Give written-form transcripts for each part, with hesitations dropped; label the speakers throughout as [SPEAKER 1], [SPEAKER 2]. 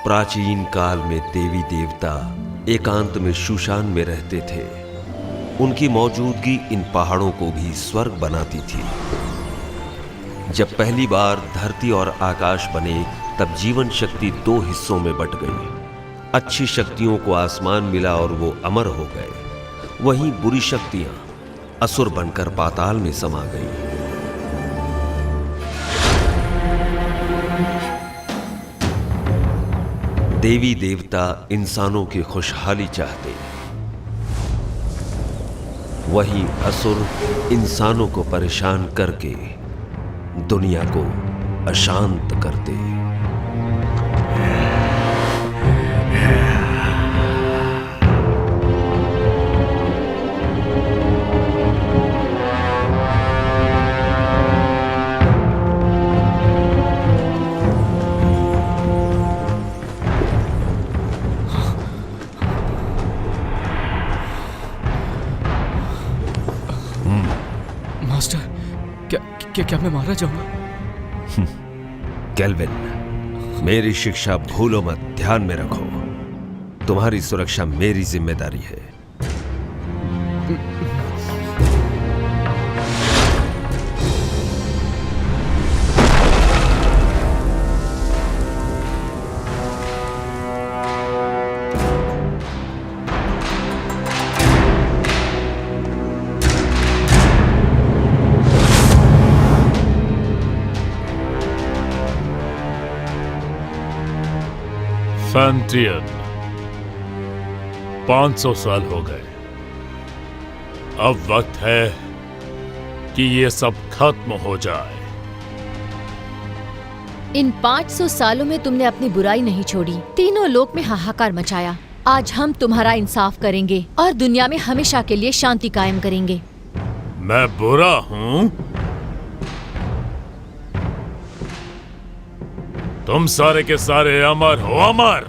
[SPEAKER 1] प्राचीन काल में देवी देवता एकांत में शूशान में रहते थे। उनकी मौजूदगी इन पहाड़ों को भी स्वर्ग बनाती थी। जब पहली बार धरती और आकाश बने तब जीवन शक्ति दो हिस्सों में बट गई। अच्छी शक्तियों को आसमान मिला और वो अमर हो गए। वहीं बुरी शक्तियां असुर बनकर पाताल में समा गईं। देवी देवता इंसानों की खुशहाली चाहते, वहीं असुर इंसानों को परेशान करके दुनिया को अशांत करते।
[SPEAKER 2] क्या मैं मारा जाऊंगा?
[SPEAKER 1] केल्विन, मेरी शिक्षा भूलो मत, ध्यान में रखो। तुम्हारी सुरक्षा मेरी जिम्मेदारी है।
[SPEAKER 3] फैंटियन, 500 साल हो गए। अब वक्त है कि ये सब खत्म हो जाए।
[SPEAKER 4] इन 500 सालों में तुमने अपनी बुराई नहीं छोड़ी, तीनों लोक में हाहाकार मचाया। आज हम तुम्हारा इंसाफ करेंगे और दुनिया में हमेशा के लिए शांति कायम करेंगे।
[SPEAKER 3] मैं बुरा हूँ? तुम सारे के सारे अमर हो, अमर,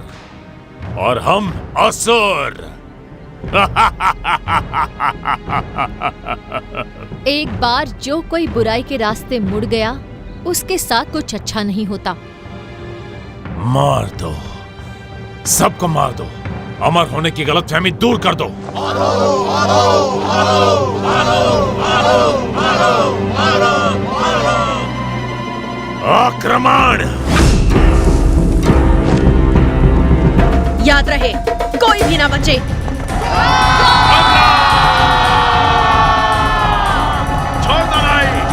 [SPEAKER 3] और हम असुर।
[SPEAKER 4] एक बार जो कोई बुराई के रास्ते मुड़ गया, उसके साथ कुछ अच्छा नहीं होता।
[SPEAKER 3] मार दो, सबको मार दो। अमर होने की गलतफहमी दूर कर दो। आक्रमण!
[SPEAKER 5] याद रहे, कोई भी ना बचे।
[SPEAKER 3] छोड़ दो नहीं।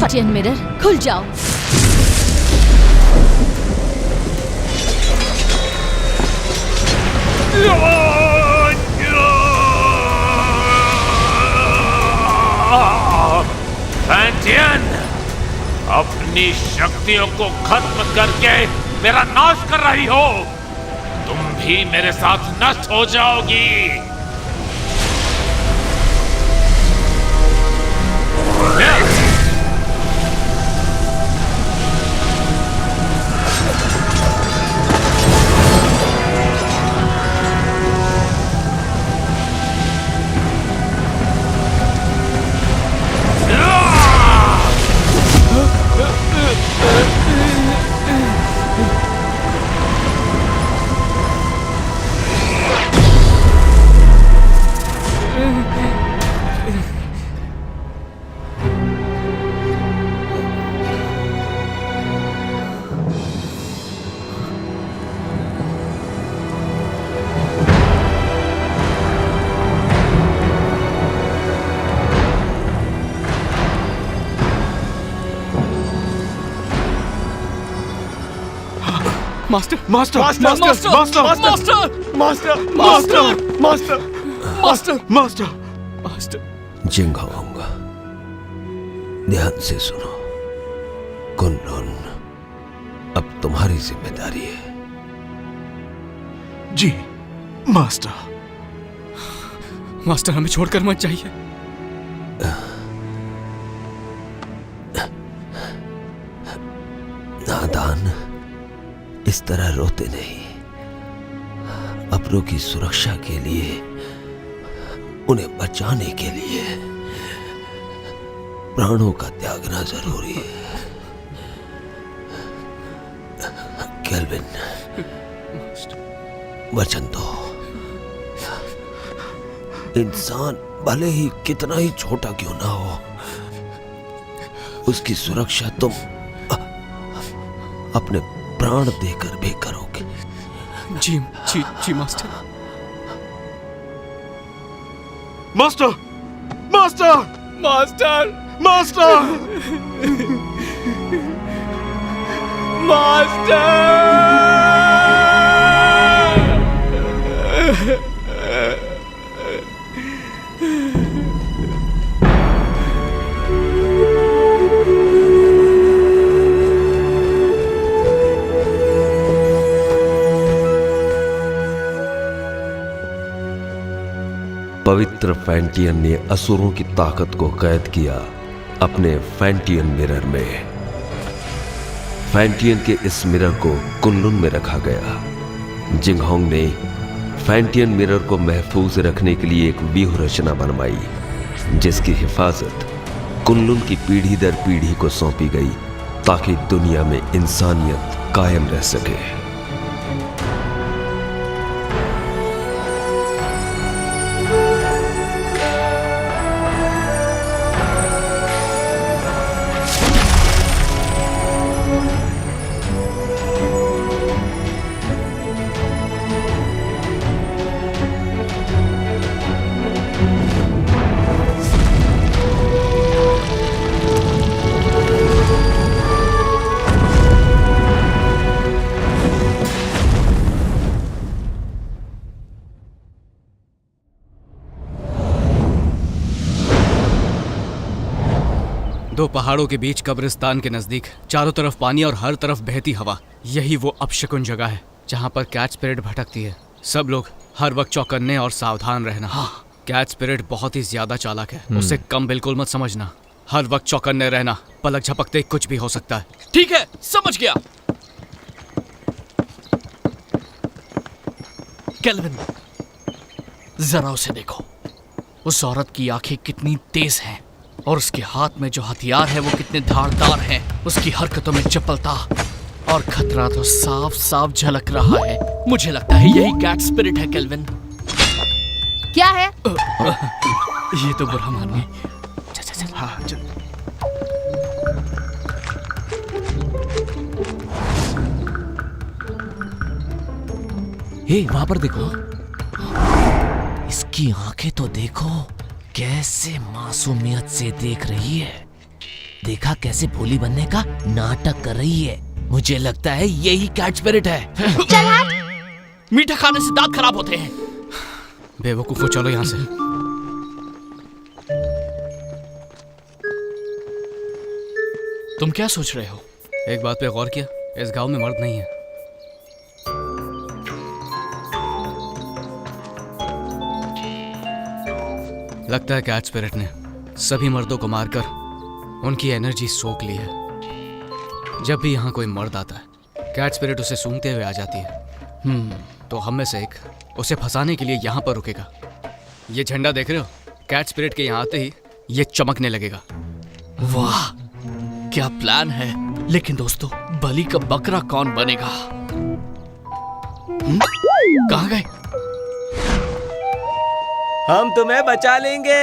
[SPEAKER 4] फैंटियन मिरर खुल जाओ।
[SPEAKER 3] फैंटियन, अपनी शक्तियों को खत्म करके मेरा नाश कर रही हो। तुम भी मेरे साथ नष्ट हो जाओगी।
[SPEAKER 2] Master
[SPEAKER 6] master
[SPEAKER 2] master
[SPEAKER 6] master
[SPEAKER 2] master
[SPEAKER 6] master
[SPEAKER 2] master
[SPEAKER 6] master master
[SPEAKER 2] master
[SPEAKER 6] master
[SPEAKER 2] master.
[SPEAKER 1] Jinghong, ध्यान से सुनो। कुनलुन अब तुम्हारी जिम्मेदारी है।
[SPEAKER 6] जी मास्टर।
[SPEAKER 2] मास्टर हमें छोड़कर मत जाइए।
[SPEAKER 1] नादान, इस तरह रोते नहीं। अपनों की सुरक्षा के लिए, उन्हें बचाने के लिए प्राणों का त्यागना जरूरी है। केल्विन, वचन दो। इंसान भले ही कितना ही छोटा क्यों ना हो, उसकी सुरक्षा तुम अपने प्राण देकर भी करोगे।
[SPEAKER 2] जी जी जी master.
[SPEAKER 6] Master master
[SPEAKER 2] master
[SPEAKER 6] master
[SPEAKER 1] पवित्र फैंटियन ने असुरों की ताकत को कैद किया अपने फैंटियन मिरर में। फैंटियन के इस मिरर को कुनलुन में रखा गया। जिंगहोंग ने फैंटियन मिरर को महफूज रखने के लिए एक व्यूह रचना बनवाई, जिसकी हिफाजत कुनलुन की पीढ़ी दर पीढ़ी को सौंपी गई, ताकि दुनिया में इंसानियत कायम रह सके।
[SPEAKER 2] दो पहाड़ों के बीच कब्रिस्तान के नजदीक, चारों तरफ पानी और हर तरफ बहती हवा। यही वो अपशकुन जगह है जहाँ पर कैट स्पिरिट भटकती है। सब लोग हर वक्त चौकन्ने और सावधान रहना। हाँ। कैट स्पिरिट बहुत ही ज्यादा चालाक है, उसे कम बिल्कुल मत समझना। हर वक्त चौकन्ने रहना, पलक झपकते कुछ भी हो सकता है।
[SPEAKER 7] ठीक है, समझ गया। केल्विन, जरा उसे देखो। उस औरत की आंखें कितनी तेज हैं और उसके हाथ में जो हथियार है वो कितने धारदार हैं। उसकी हरकतों में चपलता और खतरा तो साफ साफ झलक रहा है। मुझे लगता है यही कैट स्पिरिट है। केल्विन,
[SPEAKER 4] क्या है?
[SPEAKER 2] ये तो बुरा मानिए।
[SPEAKER 7] चल। हाँ, चल। हे, वहां पर देखो। इसकी आंखें तो देखो, कैसे मासूमियत से देख रही है। देखा कैसे भोली बनने का नाटक कर रही है। मुझे लगता है यही कैट स्पिरिट है। मीठा खाने से दांत खराब होते हैं।
[SPEAKER 2] बेवकूफो, चलो यहाँ से।
[SPEAKER 7] तुम क्या सोच रहे हो?
[SPEAKER 2] एक बात पे गौर किया, इस गांव में मर्द नहीं है। लगता है कैट स्पिरिट ने सभी मर्दों को मारकर उनकी एनर्जी सोख ली है। जब भी यहाँ कोई मर्द आता है, कैट स्पिरिट उसे सूंघते हुए आ जाती है। तो हम में से एक उसे फंसाने के लिए यहाँ पर रुकेगा। ये झंडा देख रहे हो? कैट स्पिरिट के यहाँ आते ही ये चमकने लगेगा।
[SPEAKER 7] वाह, क्या प्लान है। लेकिन दोस्तों, बलि का बकरा कौन बनेगा? कहाँ गए?
[SPEAKER 8] हम तुम्हें बचा लेंगे।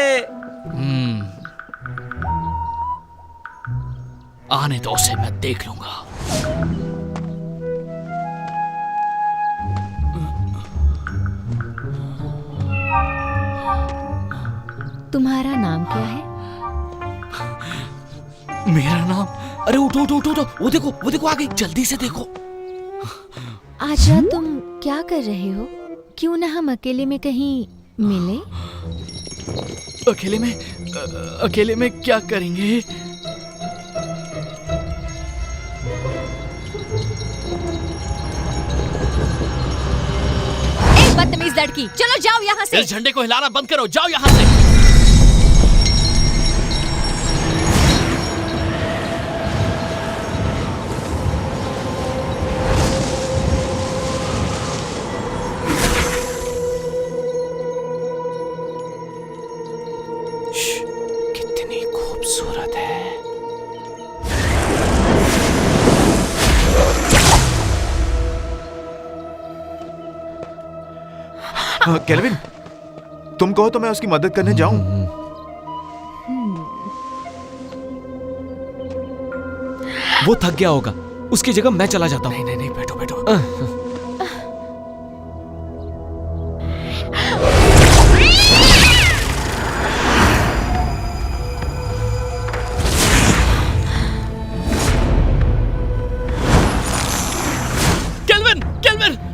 [SPEAKER 7] आने दो उसे, मैं देख लूंगा।
[SPEAKER 4] तुम्हारा नाम क्या है?
[SPEAKER 7] मेरा नाम? अरे उठो उठो उठो उठो, वो देखो आ गई, जल्दी से देखो।
[SPEAKER 4] आज रात तुम क्या कर रहे हो? क्यों ना हम अकेले में कहीं मिले?
[SPEAKER 7] अकेले में क्या करेंगे?
[SPEAKER 4] एक बदतमीज लड़की, चलो जाओ यहाँ से।
[SPEAKER 7] इस झंडे को हिलाना बंद करो, जाओ यहाँ से। कितनी खूबसूरत है।
[SPEAKER 6] केल्विन, तुम कहो तो मैं उसकी मदद करने जाऊं।
[SPEAKER 8] वो थक गया होगा, उसकी जगह मैं चला जाता हूँ।
[SPEAKER 2] नहीं, बैठो बैठो।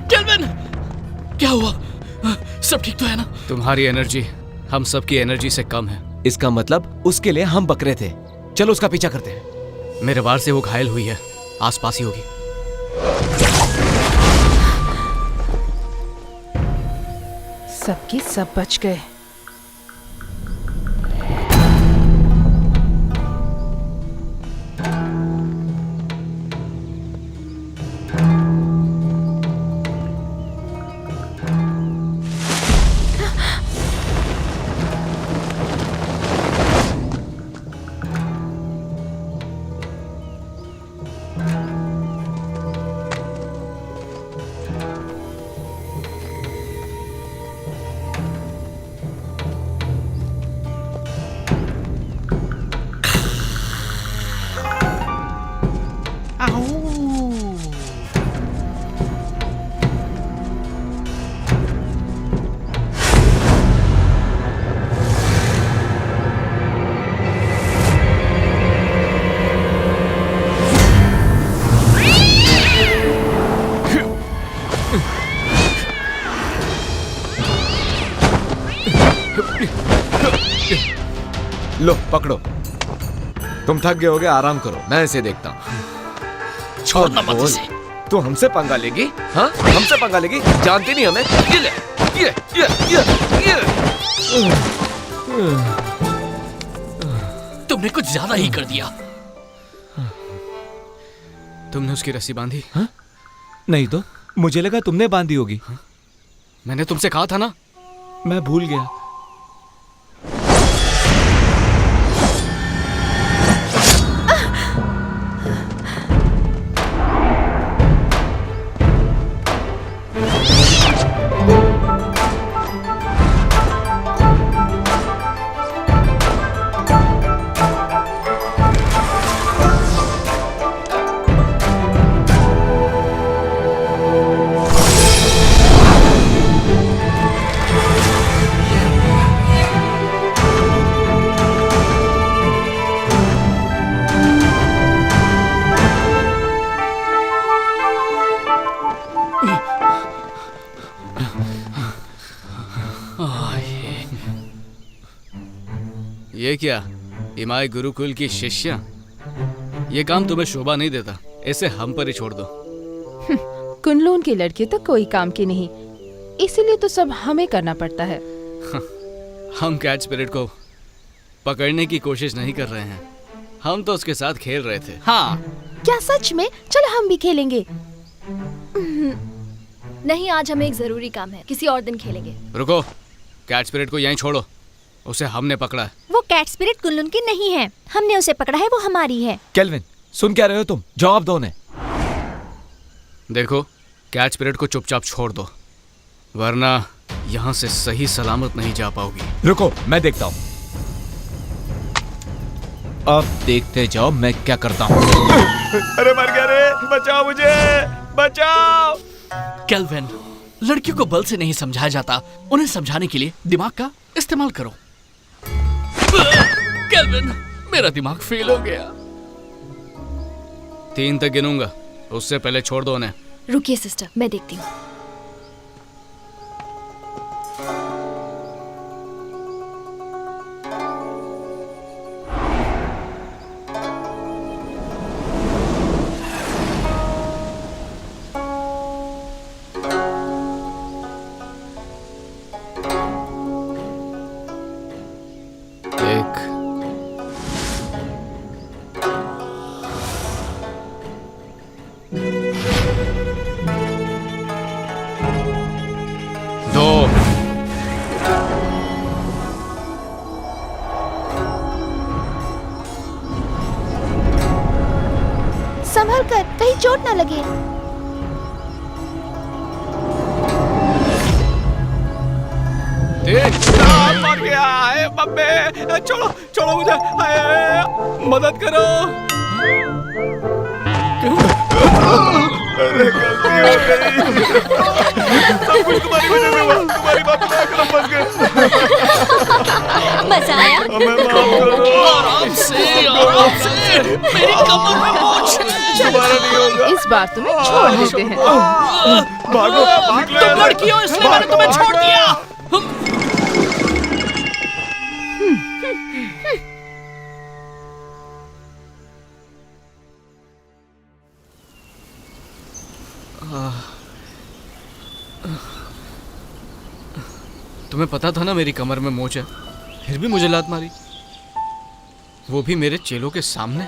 [SPEAKER 7] केल्विन, क्या हुआ? सब ठीक तो है ना?
[SPEAKER 2] तुम्हारी एनर्जी हम सबकी एनर्जी से कम है।
[SPEAKER 8] इसका मतलब उसके लिए हम बकरे थे। चलो उसका पीछा करते हैं।
[SPEAKER 2] मेरे वार से वो घायल हुई है, आसपास ही होगी।
[SPEAKER 5] सबके सब बच गए।
[SPEAKER 8] लो पकड़ो। तुम थक गए होगे, आराम करो, मैं इसे देखता हूँ।
[SPEAKER 7] छोड़ना मत इसे।
[SPEAKER 8] तू हमसे पंगा लेगी? हाँ, हमसे पंगा लेगी? जानती नहीं हमें? ये ले, ये।
[SPEAKER 7] तुमने कुछ ज्यादा ही कर दिया।
[SPEAKER 2] तुमने उसकी रस्सी बांधी?
[SPEAKER 8] हाँ? नहीं तो मुझे लगा तुमने बांधी होगी।
[SPEAKER 2] मैंने तुमसे कहा था ना।
[SPEAKER 8] मैं भूल गया।
[SPEAKER 2] ये क्या, इमाई गुरुकुल की शिष्या? ये काम तुम्हें शोभा नहीं देता, इसे हम पर ही छोड़ दो।
[SPEAKER 9] कुनलून की लड़की तो कोई काम की नहीं, इसीलिए तो सब हमें करना पड़ता है।
[SPEAKER 2] हम कैच स्पिरिट को पकड़ने की कोशिश नहीं कर रहे हैं, हम तो उसके साथ खेल रहे थे।
[SPEAKER 7] हाँ,
[SPEAKER 9] क्या सच में? चलो हम भी खेलेंगे।
[SPEAKER 4] नहीं, आज हमें एक जरूरी काम है, किसी और दिन खेलेंगे।
[SPEAKER 2] रुको, कैच स्पिरिट को यहीं छोड़ो, उसे हमने पकड़ा है।
[SPEAKER 4] वो कैट स्पिरिट कुनलून की नहीं है, हमने उसे पकड़ा है, वो हमारी है।
[SPEAKER 8] केल्विन, सुन क्या रहे हो तुम? जवाब दो उन्हें।
[SPEAKER 2] देखो, कैच स्पिरिट को चुपचाप छोड़ दो, वरना यहाँ से सही सलामत नहीं जा पाओगी।
[SPEAKER 8] रुको, मैं देखता हूँ। अब देखते जाओ मैं क्या करता हूँ।
[SPEAKER 6] अरे मर गया रे, बचाओ मुझे, बचाओ।
[SPEAKER 7] केल्विन, लड़कियों को बल से नहीं समझाया जाता, उन्हें समझाने के लिए दिमाग का इस्तेमाल करो। केल्विन, मेरा दिमाग फेल हो गया।
[SPEAKER 2] 3 तक गिनूंगा, उससे पहले छोड़ दो उन्हें।
[SPEAKER 4] रुकिए सिस्टर, मैं देखती हूँ।
[SPEAKER 9] संभल कर, कहीं चोट ना लगे।
[SPEAKER 8] मर गया है बब्बे, छोड़ो छोड़ो मुझे, मदद करो।
[SPEAKER 6] अरे गलती हो गई, सब कुछ तुम्हारी वजह से हुआ, तुम्हारी बात में आकर फंस गए।
[SPEAKER 4] मजा आया?
[SPEAKER 6] हमें माफ करो।
[SPEAKER 7] आराम से, मेरी कमर में मोच है।
[SPEAKER 6] दोबारा नहीं होगा।
[SPEAKER 9] इस बार तुम्हें छोड़ देते हैं।
[SPEAKER 6] भागो, भाग लो।
[SPEAKER 7] तुम लड़की हो इसलिए मैंने तुम्हें छोड़ दिया।
[SPEAKER 2] तुम्हें पता था ना मेरी कमर में मोच है, फिर भी मुझे लात मारी, वो भी मेरे चेलों के सामने।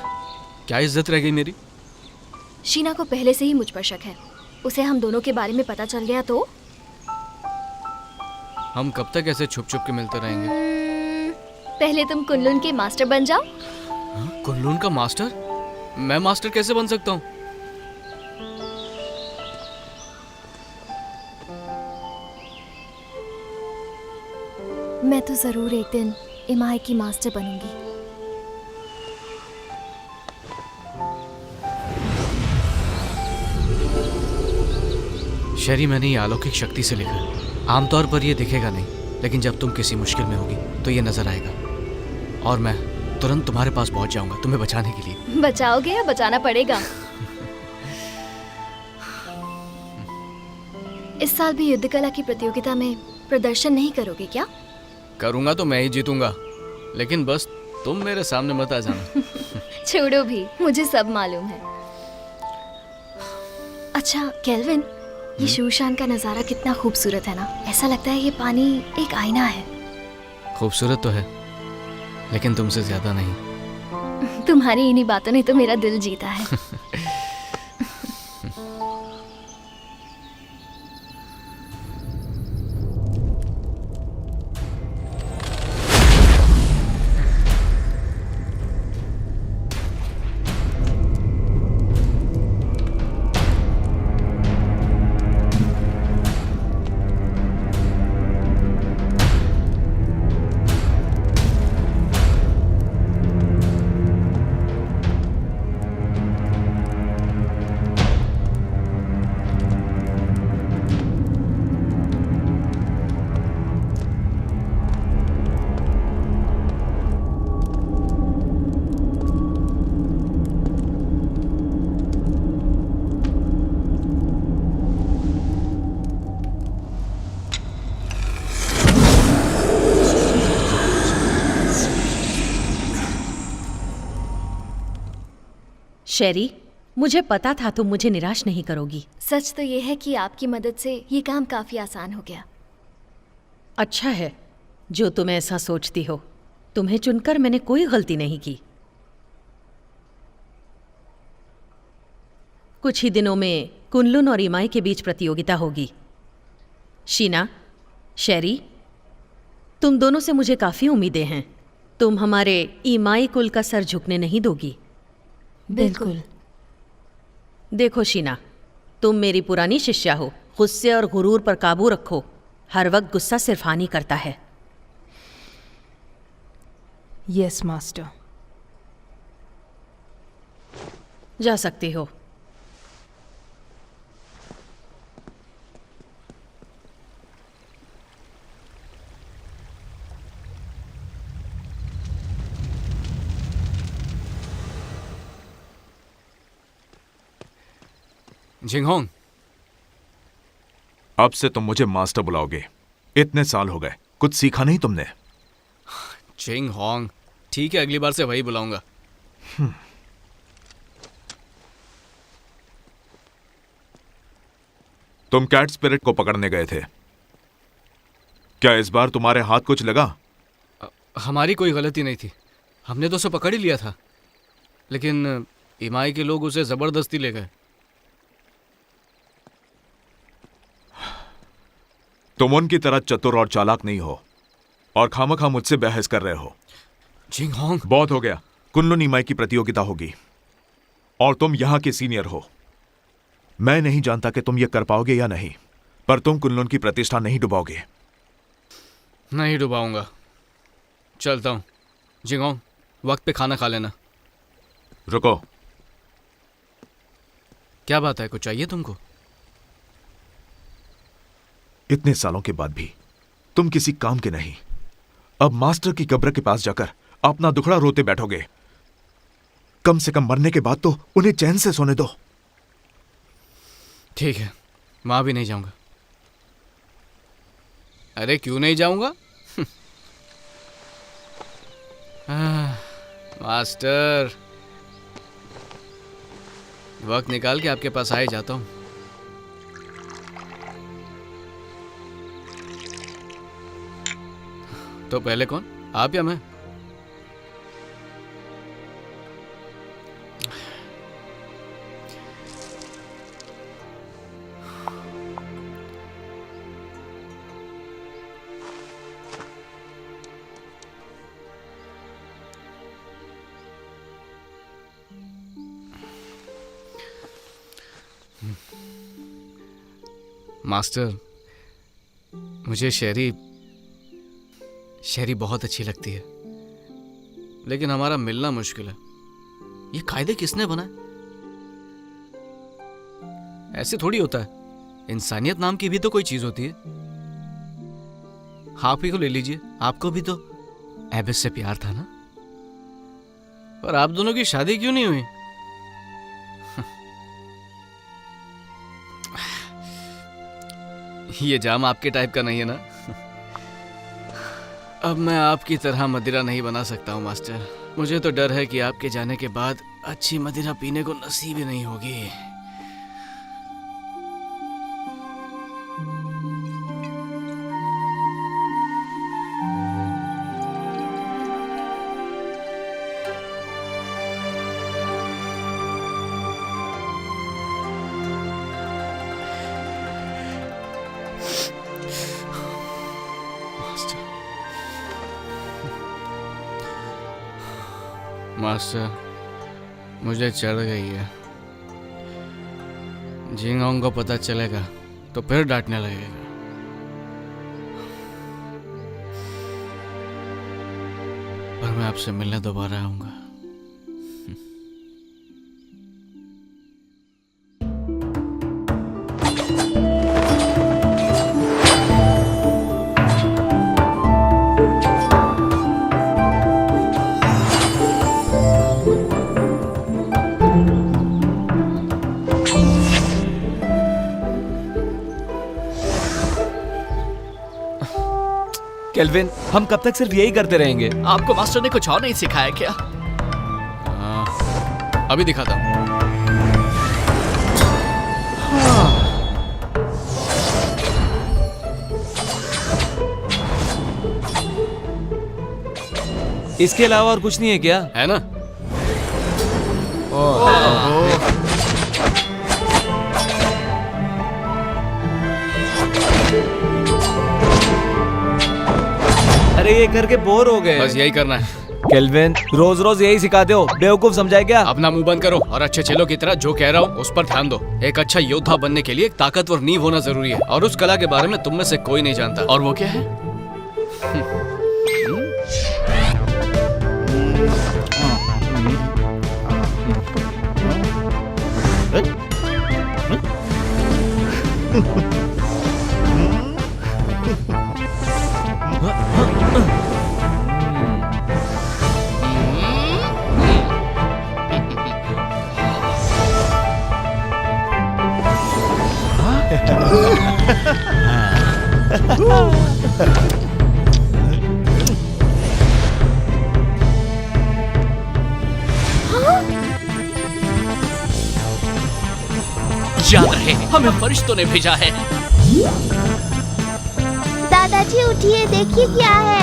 [SPEAKER 2] क्या इज्जत रह गई मेरी?
[SPEAKER 4] शीना को पहले से ही मुझ पर शक है, उसे हम दोनों के बारे में पता चल गया तो?
[SPEAKER 2] हम कब तक ऐसे छुप छुप के मिलते रहेंगे?
[SPEAKER 4] पहले तुम कुनलून के मास्टर बन जाओ।
[SPEAKER 2] कुनलून का मास्टर? मैं मास्टर कैसे बन सकता हूँ?
[SPEAKER 4] मैं तो जरूर एक दिन इमाई की मास्टर बनूंगी।
[SPEAKER 2] शरी, मैंने ये अलौकिक शक्ति से लिखा है। आमतौर पर ये दिखेगा नहीं, लेकिन जब तुम किसी मुश्किल में होगी तो ये नजर आएगा, और मैं तुरंत तुम्हारे पास पहुंच जाऊंगा तुम्हें बचाने के लिए।
[SPEAKER 4] बचाओगे या बचाना पड़ेगा? इस साल भी युद्ध कला की प्रतियोगिता में प्रदर्शन नहीं करोगे क्या?
[SPEAKER 2] करूंगा तो मैं ही जीतूंगा, लेकिन बस तुम मेरे सामने मत आ जाना।
[SPEAKER 4] छोड़ो भी, मुझे सब मालूम है। अच्छा केल्विन, ये शूशान का नजारा कितना खूबसूरत है ना। ऐसा लगता है ये पानी एक आईना है।
[SPEAKER 2] खूबसूरत तो है, लेकिन तुमसे ज्यादा नहीं।
[SPEAKER 4] तुम्हारी इन्हीं बातों ने तो मेरा दिल जीता है।
[SPEAKER 5] शेरी, मुझे पता था तुम मुझे निराश नहीं करोगी।
[SPEAKER 10] सच तो ये है कि आपकी मदद से ये काम काफी आसान हो गया।
[SPEAKER 5] अच्छा है जो तुम ऐसा सोचती हो। तुम्हें चुनकर मैंने कोई गलती नहीं की। कुछ ही दिनों में कुनलुन और इमाई के बीच प्रतियोगिता होगी। शीना, शेरी, तुम दोनों से मुझे काफी उम्मीदें हैं। तुम हमारे इमाई कुल का सर झुकने नहीं दोगी।
[SPEAKER 10] बिल्कुल।
[SPEAKER 5] देखो शीना, तुम मेरी पुरानी शिष्या हो। गुस्से और गुरूर पर काबू रखो। हर वक्त गुस्सा सिर्फ हानि करता है।
[SPEAKER 9] Yes master.
[SPEAKER 5] जा सकती हो।
[SPEAKER 2] जिंगहोंग,
[SPEAKER 6] अब से तुम मुझे मास्टर बुलाओगे। इतने साल हो गए, कुछ सीखा नहीं तुमने?
[SPEAKER 2] जिंगहोंग, ठीक है, अगली बार से वही बुलाऊंगा।
[SPEAKER 6] तुम कैट स्पिरिट को पकड़ने गए थे, क्या इस बार तुम्हारे हाथ कुछ लगा?
[SPEAKER 2] हमारी कोई गलती नहीं थी, हमने तो उसे पकड़ ही लिया था, लेकिन इमाई के लोग उसे जबरदस्ती ले गए।
[SPEAKER 6] तुम उनकी तरह चतुर और चालाक नहीं हो और खामखा मुझसे बहस कर रहे हो।
[SPEAKER 2] जिंगहोंग,
[SPEAKER 6] बहुत हो गया। कुनलुन इमाई की प्रतियोगिता होगी और तुम यहां के सीनियर हो। मैं नहीं जानता कि तुम ये कर पाओगे या नहीं, पर तुम कुनलुन की प्रतिष्ठा नहीं डुबाओगे।
[SPEAKER 2] नहीं डुबाऊंगा। चलता हूँ। जिंगहोंग, वक्त पे खाना खा लेना।
[SPEAKER 6] रुको।
[SPEAKER 2] क्या बात है, कुछ चाहिए तुमको?
[SPEAKER 6] इतने सालों के बाद भी तुम किसी काम के नहीं। अब मास्टर की कब्र के पास जाकर अपना दुखड़ा रोते बैठोगे। कम से कम मरने के बाद तो उन्हें चैन से सोने दो।
[SPEAKER 2] ठीक है, वहां भी नहीं जाऊंगा। अरे क्यों नहीं जाऊंगा? मास्टर, वक्त निकाल के आपके पास आ ही जाता हूं। तो पहले कौन, आप या मैं? मास्टर, मुझे शेरी बहुत अच्छी लगती है, लेकिन हमारा मिलना मुश्किल है। ये कायदे किसने बनाए? ऐसे थोड़ी होता है। इंसानियत नाम की भी तो कोई चीज होती है। आप ही को ले लीजिए, आपको भी तो एबिस से प्यार था ना? पर आप दोनों की शादी क्यों नहीं हुई? ये जाम आपके टाइप का नहीं है ना? अब मैं आपकी तरह मदिरा नहीं बना सकता हूँ मास्टर। मुझे तो डर है कि आपके जाने के बाद अच्छी मदिरा पीने को नसीब ही नहीं होगी। मास्टर, मुझे चढ़ गई है। जिंगहोंग को पता चलेगा तो फिर डांटने लगेगा। पर मैं आपसे मिलने दोबारा आऊंगा।
[SPEAKER 8] केल्विन, हम कब तक सिर्फ यही करते रहेंगे?
[SPEAKER 7] आपको मास्टर ने कुछ और नहीं सिखाया क्या?
[SPEAKER 2] अभी दिखाता हूँ।
[SPEAKER 8] इसके अलावा और कुछ नहीं है क्या?
[SPEAKER 2] है ना?
[SPEAKER 8] अरे ये करके बोर हो गए।
[SPEAKER 2] बस यही करना है।
[SPEAKER 8] केल्विन, रोज रोज यही सिखाते हो, बेवकूफ समझाए क्या?
[SPEAKER 2] अपना मुंह बंद करो और अच्छे चेलों की तरह जो कह रहा हूँ उस पर ध्यान दो। एक अच्छा योद्धा बनने के लिए एक ताकतवर नींव होना जरूरी है, और उस कला के बारे में तुम में से कोई नहीं जानता।
[SPEAKER 7] और वो क्या है? याद रहे, हमें फरिश्तों ने भेजा है।
[SPEAKER 10] दादाजी उठिए, देखिए क्या है।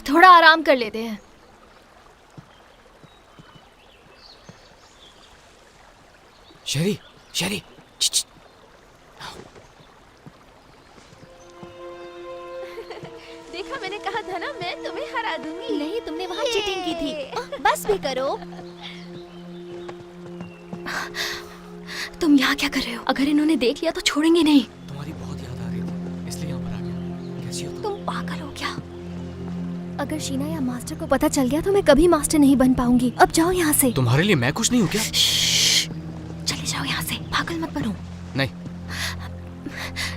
[SPEAKER 10] थोड़ा आराम कर लेते हैं।
[SPEAKER 2] शेरी, शेरी,
[SPEAKER 9] देखा, मैंने कहा था ना, मैं तुम्हें हरा दूंगी।
[SPEAKER 10] नहीं, तुमने वहाँ चीटिंग की थी। बस भी करो। तुम यहाँ क्या कर रहे हो? अगर इन्होंने देख लिया तो छोड़ेंगे नहीं।
[SPEAKER 2] तुम्हारी बहुत याद आ रही थी, इसलिए यहाँ पर आ गया। कैसी हो
[SPEAKER 10] तुम पागल हो क्या? अगर शीना या मास्टर को पता चल गया तो मैं कभी मास्टर नहीं बन पाऊंगी। अब जाओ यहाँ से।
[SPEAKER 2] तुम्हारे लिए मैं कुछ नहीं हूँ क्या?
[SPEAKER 10] चले जाओ यहाँ से, पागल मत बनो।
[SPEAKER 2] नहीं,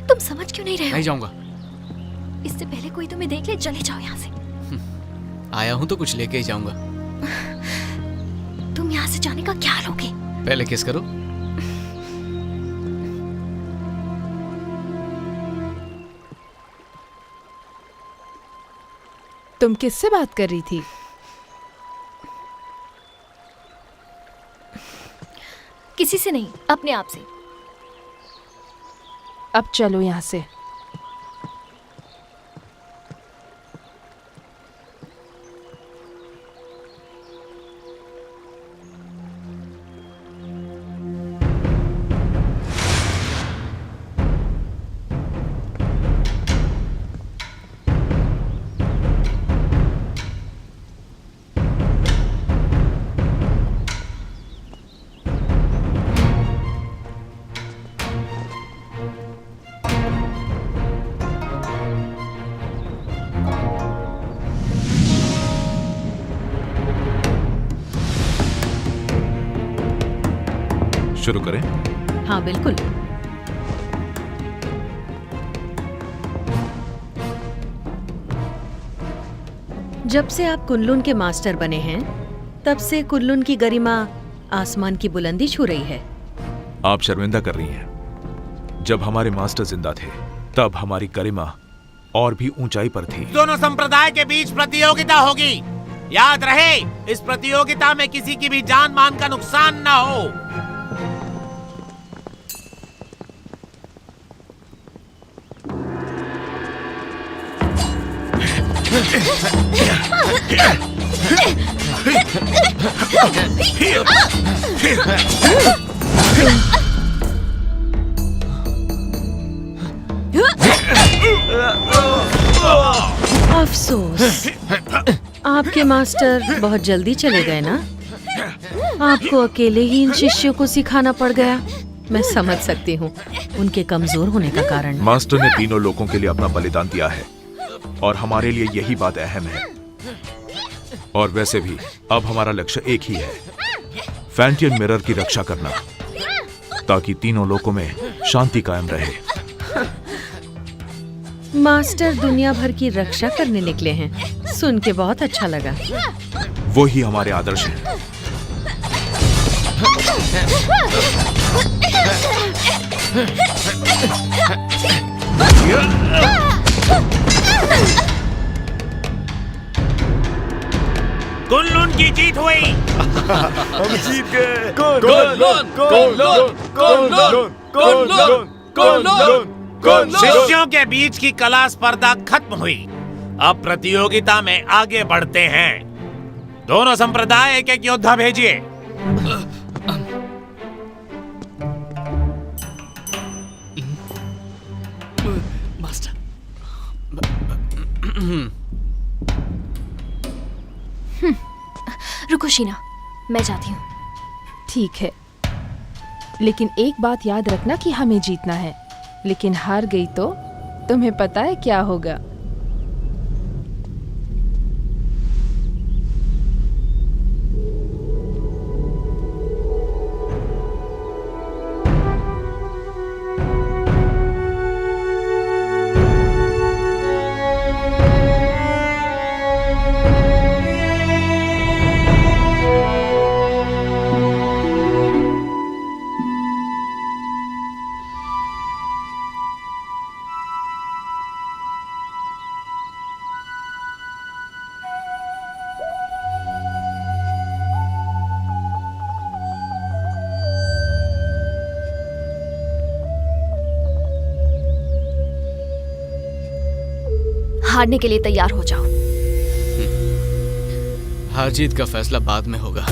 [SPEAKER 10] तुम समझ क्यों नहीं रहे हो?
[SPEAKER 2] नहीं जाऊंगा।
[SPEAKER 10] इससे पहले कोई तुम्हें देख ले, चले जाओ यहाँ से।
[SPEAKER 2] आया हूँ तो कुछ लेके ही जाऊंगा।
[SPEAKER 10] तुम यहाँ से जाने का क्या लोगे?
[SPEAKER 2] पहले किस करो।
[SPEAKER 9] तुम किससे बात कर रही थी?
[SPEAKER 10] किसी से नहीं, अपने आप से।
[SPEAKER 9] अब चलो यहाँ से।
[SPEAKER 6] शुरू करें?
[SPEAKER 5] हाँ बिल्कुल। जब से आप कुनलुन के मास्टर बने हैं, तब से कुनलुन की गरिमा आसमान की बुलंदी छू रही है।
[SPEAKER 6] आप शर्मिंदा कर रही हैं। जब हमारे मास्टर जिंदा थे, तब हमारी गरिमा और भी ऊंचाई पर थी।
[SPEAKER 11] दोनों संप्रदाय के बीच प्रतियोगिता होगी। याद रहे, इस प्रतियोगिता में किसी की भी जान मान का नुकसान न हो।
[SPEAKER 5] अफसोस, आपके मास्टर बहुत जल्दी चले गए ना। आपको अकेले ही इन शिष्यों को सिखाना पड़ गया। मैं समझ सकती हूँ उनके कमजोर होने का कारण।
[SPEAKER 6] मास्टर ने तीनों लोगों के लिए अपना बलिदान दिया है और हमारे लिए यही बात अहम है। और वैसे भी अब हमारा लक्ष्य एक ही है, फैंटियन मिरर की रक्षा करना, ताकि तीनों लोकों में शांति कायम रहे।
[SPEAKER 5] मास्टर दुनिया भर की रक्षा करने निकले हैं, सुन के बहुत अच्छा लगा।
[SPEAKER 6] वो ही हमारे आदर्श हैं।
[SPEAKER 11] कुनलुन की जीत हुई।
[SPEAKER 6] हम जीत गए।
[SPEAKER 11] शिष्यों के बीच की कला स्पर्धा खत्म हुई। अब प्रतियोगिता में आगे बढ़ते हैं। दोनों संप्रदाय एक एक योद्धा भेजिए।
[SPEAKER 7] मास्टर,
[SPEAKER 10] रुको शीना, मैं जाती हूँ।
[SPEAKER 9] ठीक है, लेकिन एक बात याद रखना कि हमें जीतना है। लेकिन हार गई तो तुम्हें पता है क्या होगा।
[SPEAKER 10] हारने के लिए तैयार हो जाओ।
[SPEAKER 2] हार जीत का फैसला बाद में होगा।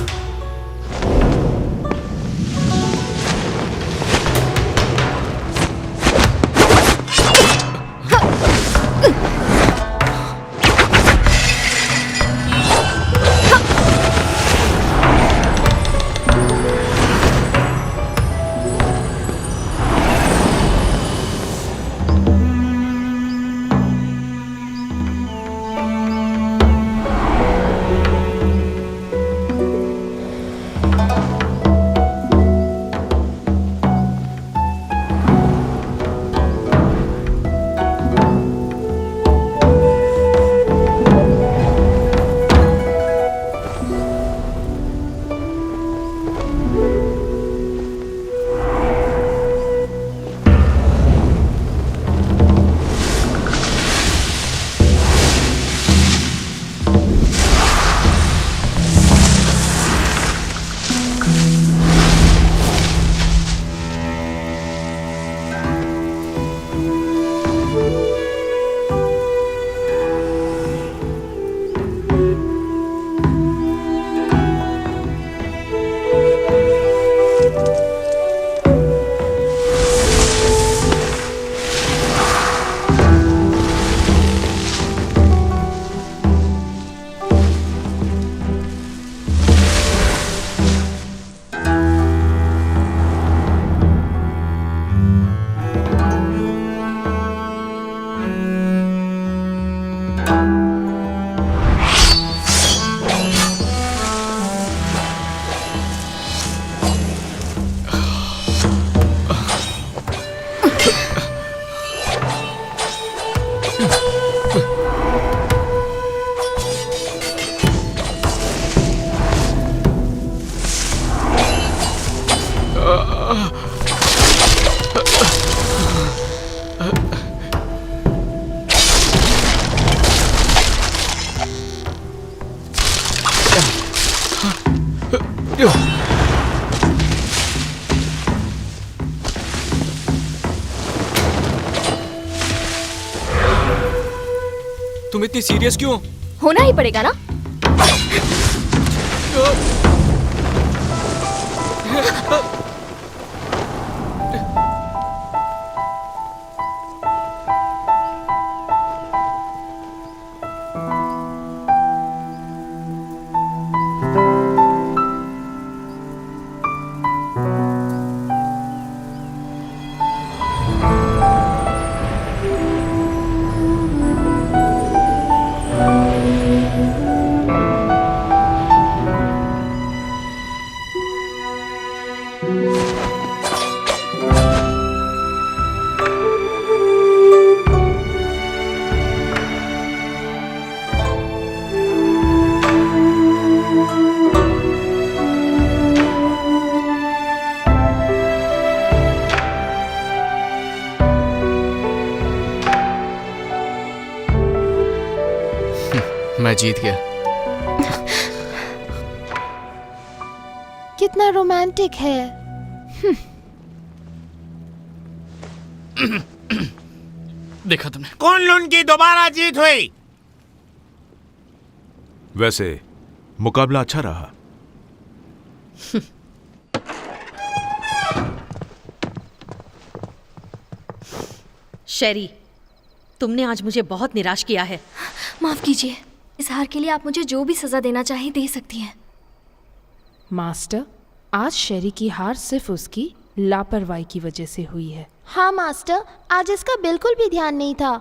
[SPEAKER 2] तुम इतनी सीरियस क्यों?
[SPEAKER 10] होना ही पड़ेगा ना।
[SPEAKER 2] मैं जीत गया।
[SPEAKER 9] कितना रोमांटिक है।
[SPEAKER 7] देखा तुमने?
[SPEAKER 11] कुनलुन की दोबारा जीत हुई।
[SPEAKER 6] वैसे मुकाबला अच्छा रहा।
[SPEAKER 5] शेरी, तुमने आज मुझे बहुत निराश किया है।
[SPEAKER 10] माफ कीजिए, इस हार के लिए आप मुझे जो भी सजा देना चाहें दे सकती हैं।
[SPEAKER 9] मास्टर, आज शेरी की हार सिर्फ उसकी लापरवाही की वजह से हुई है।
[SPEAKER 12] हाँ मास्टर, आज इसका बिल्कुल भी ध्यान नहीं था।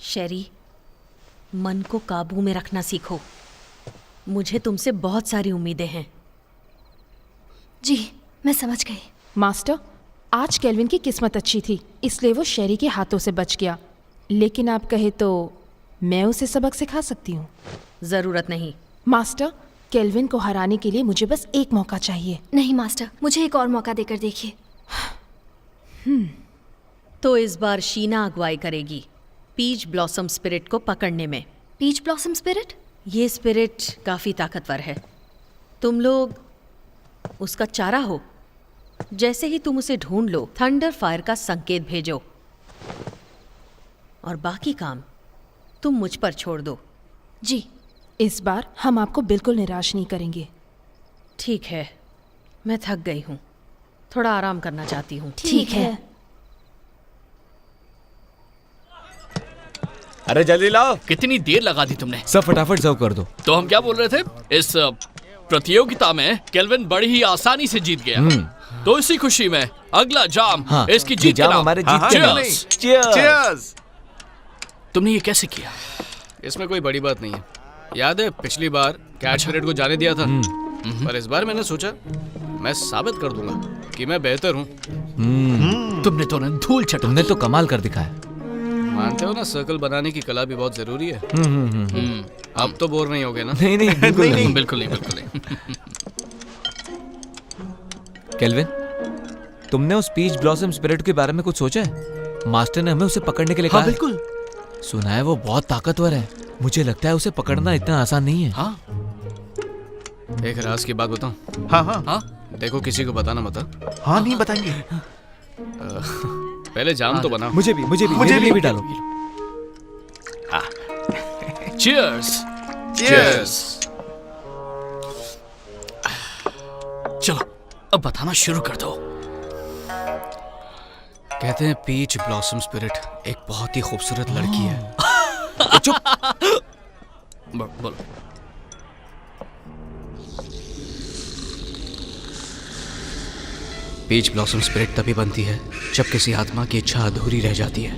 [SPEAKER 5] शेरी, मन को काबू में रखना सीखो। मुझे तुमसे बहुत सारी उम्मीदें हैं।
[SPEAKER 10] जी, मैं समझ गई।
[SPEAKER 9] मास्टर, आज केल्विन की किस्मत अच्छी थी, इसलिए वो शेरी के हाथों से बच गया। लेकिन आप कहे तो मैं उसे सबक सिखा सकती हूँ।
[SPEAKER 5] जरूरत नहीं।
[SPEAKER 9] मास्टर, केल्विन को हराने के लिए मुझे बस एक मौका चाहिए।
[SPEAKER 10] नहीं मास्टर, मुझे एक और मौका देकर देखिए।
[SPEAKER 5] तो इस बार शीना अगुवाई करेगी पीच ब्लॉसम स्पिरिट को पकड़ने में।
[SPEAKER 10] Peach blossom spirit?
[SPEAKER 5] ये स्पिरिट काफी ताकतवर है। तुम लोग उसका चारा हो। जैसे ही तुम उसे ढूंढ लो, थंडर फायर का संकेत भेजो और बाकी काम तुम मुझ पर छोड़ दो।
[SPEAKER 10] जी।
[SPEAKER 9] इस बार हम आपको बिल्कुल निराश नहीं करेंगे।
[SPEAKER 5] ठीक है, मैं थक गई हूँ, थोड़ा आराम करना चाहती हूँ।
[SPEAKER 10] ठीक है।
[SPEAKER 8] अरे जल्दी लाओ।
[SPEAKER 7] कितनी देर लगा दी तुमने?
[SPEAKER 8] सब फटाफट सर्व कर दो।
[SPEAKER 7] तो हम क्या बोल रहे थे? इस प्रतियोगिता में केल्विन बड़ी ही आसानी से जीत गया। तो इसी खुशी में अगला जाम इसकी जीत के नाम।
[SPEAKER 8] हमारे जीत के नाम।
[SPEAKER 6] चीयर्स।
[SPEAKER 7] तुमने ये कैसे किया?
[SPEAKER 2] इसमें कोई बड़ी बात नहीं है। याद है पिछली बार कैच पीरियड को जाने दिया था, पर इस बार मैंने सोचा मैं साबित कर दूंगा कि मैं बेहतर हूँ।
[SPEAKER 7] तुमने तो धूल छटा।
[SPEAKER 8] तुमने तो कमाल कर दिखाया।
[SPEAKER 2] मानते हो ना, सर्कल बनाने की कला भी बहुत जरूरी है। अब तो बोर नहीं होगे ना?
[SPEAKER 8] नहीं नहीं बिल्कुल नहीं।
[SPEAKER 7] बिल्कुल नहीं, बिल्कुल नहीं।
[SPEAKER 8] केल्विन, तुमने उस पीच ब्लॉसम स्पिरिट के बारे में कुछ सोचा है? मास्टर ने हमें उसे पकड़ने के लिए कहा।
[SPEAKER 7] बिल्कुल।
[SPEAKER 8] सुना है वो बहुत ताकतवर है। मुझे लगता है उसे पकड़ना इतना आसान नहीं है।
[SPEAKER 7] हाँ।
[SPEAKER 2] एक राज की बात बताऊं?
[SPEAKER 6] हाँ हाँ
[SPEAKER 7] हाँ।
[SPEAKER 2] देखो, किसी को बताना मत।
[SPEAKER 6] हाँ, नहीं बताएंगे।
[SPEAKER 2] पहले जाम तो बनाओ।
[SPEAKER 8] मुझे भी डालो।
[SPEAKER 7] चीयर्स।
[SPEAKER 6] चीयर्स।
[SPEAKER 7] चलो अब बताना शुरू कर दो।
[SPEAKER 2] कहते हैं पीच ब्लॉसम स्पिरिट एक बहुत ही खूबसूरत लड़की है।
[SPEAKER 7] चुप। बोलो।
[SPEAKER 2] पीच ब्लॉसम स्पिरिट तभी बनती है जब किसी आत्मा की इच्छा अधूरी रह जाती है।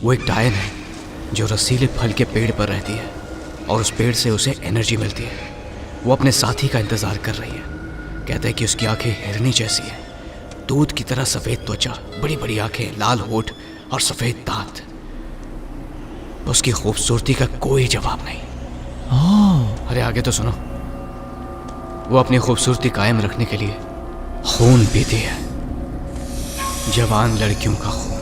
[SPEAKER 2] वो एक डायन है जो रसीले फल के पेड़ पर रहती है और उस पेड़ से उसे एनर्जी मिलती है। वो अपने साथी का इंतजार कर रही है। कहते हैं कि उसकी आंखें हिरनी जैसी है, दूध की तरह सफेद त्वचा, बड़ी बड़ी आंखें, लाल होठ और सफेद दांत। उसकी खूबसूरती का कोई जवाब नहीं। अरे आगे तो सुनो। वो अपनी खूबसूरती कायम रखने के लिए खून पीती है, जवान लड़कियों का खून।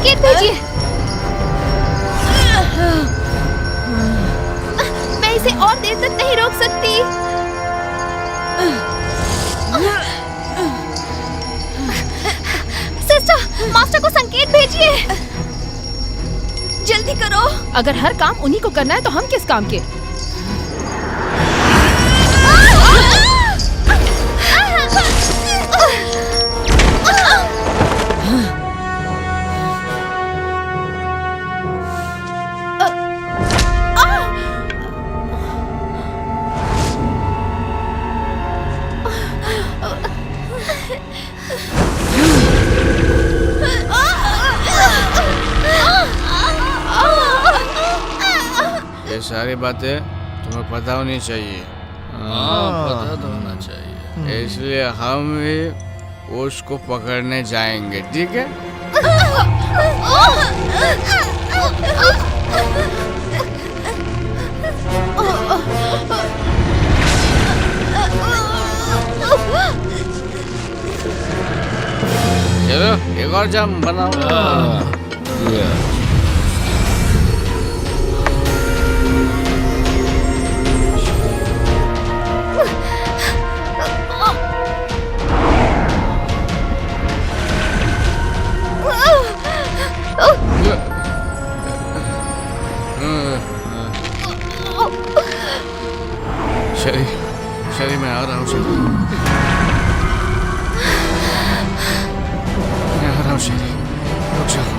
[SPEAKER 12] संकेत भेजिए। मैं इसे और देर तक नहीं रोक सकती। सिस्टर, मास्टर को संकेत भेजिए। जल्दी करो।
[SPEAKER 9] अगर हर काम उन्हीं को करना है तो हम किस काम के?
[SPEAKER 2] ये सारी बातें तुम्हें पता होनी चाहिए।
[SPEAKER 7] पता तो होना चाहिए।
[SPEAKER 2] इसलिए हम भी उसको पकड़ने जाएंगे, ठीक है? चलो एक और जाम बनाओ। शरी मैं आ रहा हूँ। शरी मैं आ रहा हूँ। शरी रुक जाओ।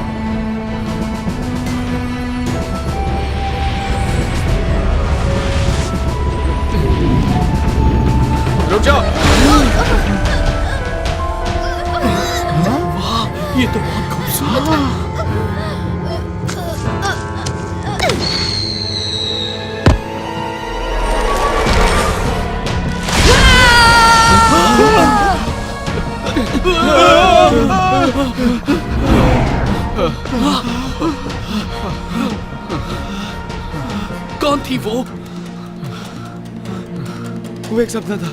[SPEAKER 2] रुक जाओ।
[SPEAKER 7] वाह, ये तो बहुत खूबसूरत है। कौन थी वो?
[SPEAKER 2] वो एक सपना था।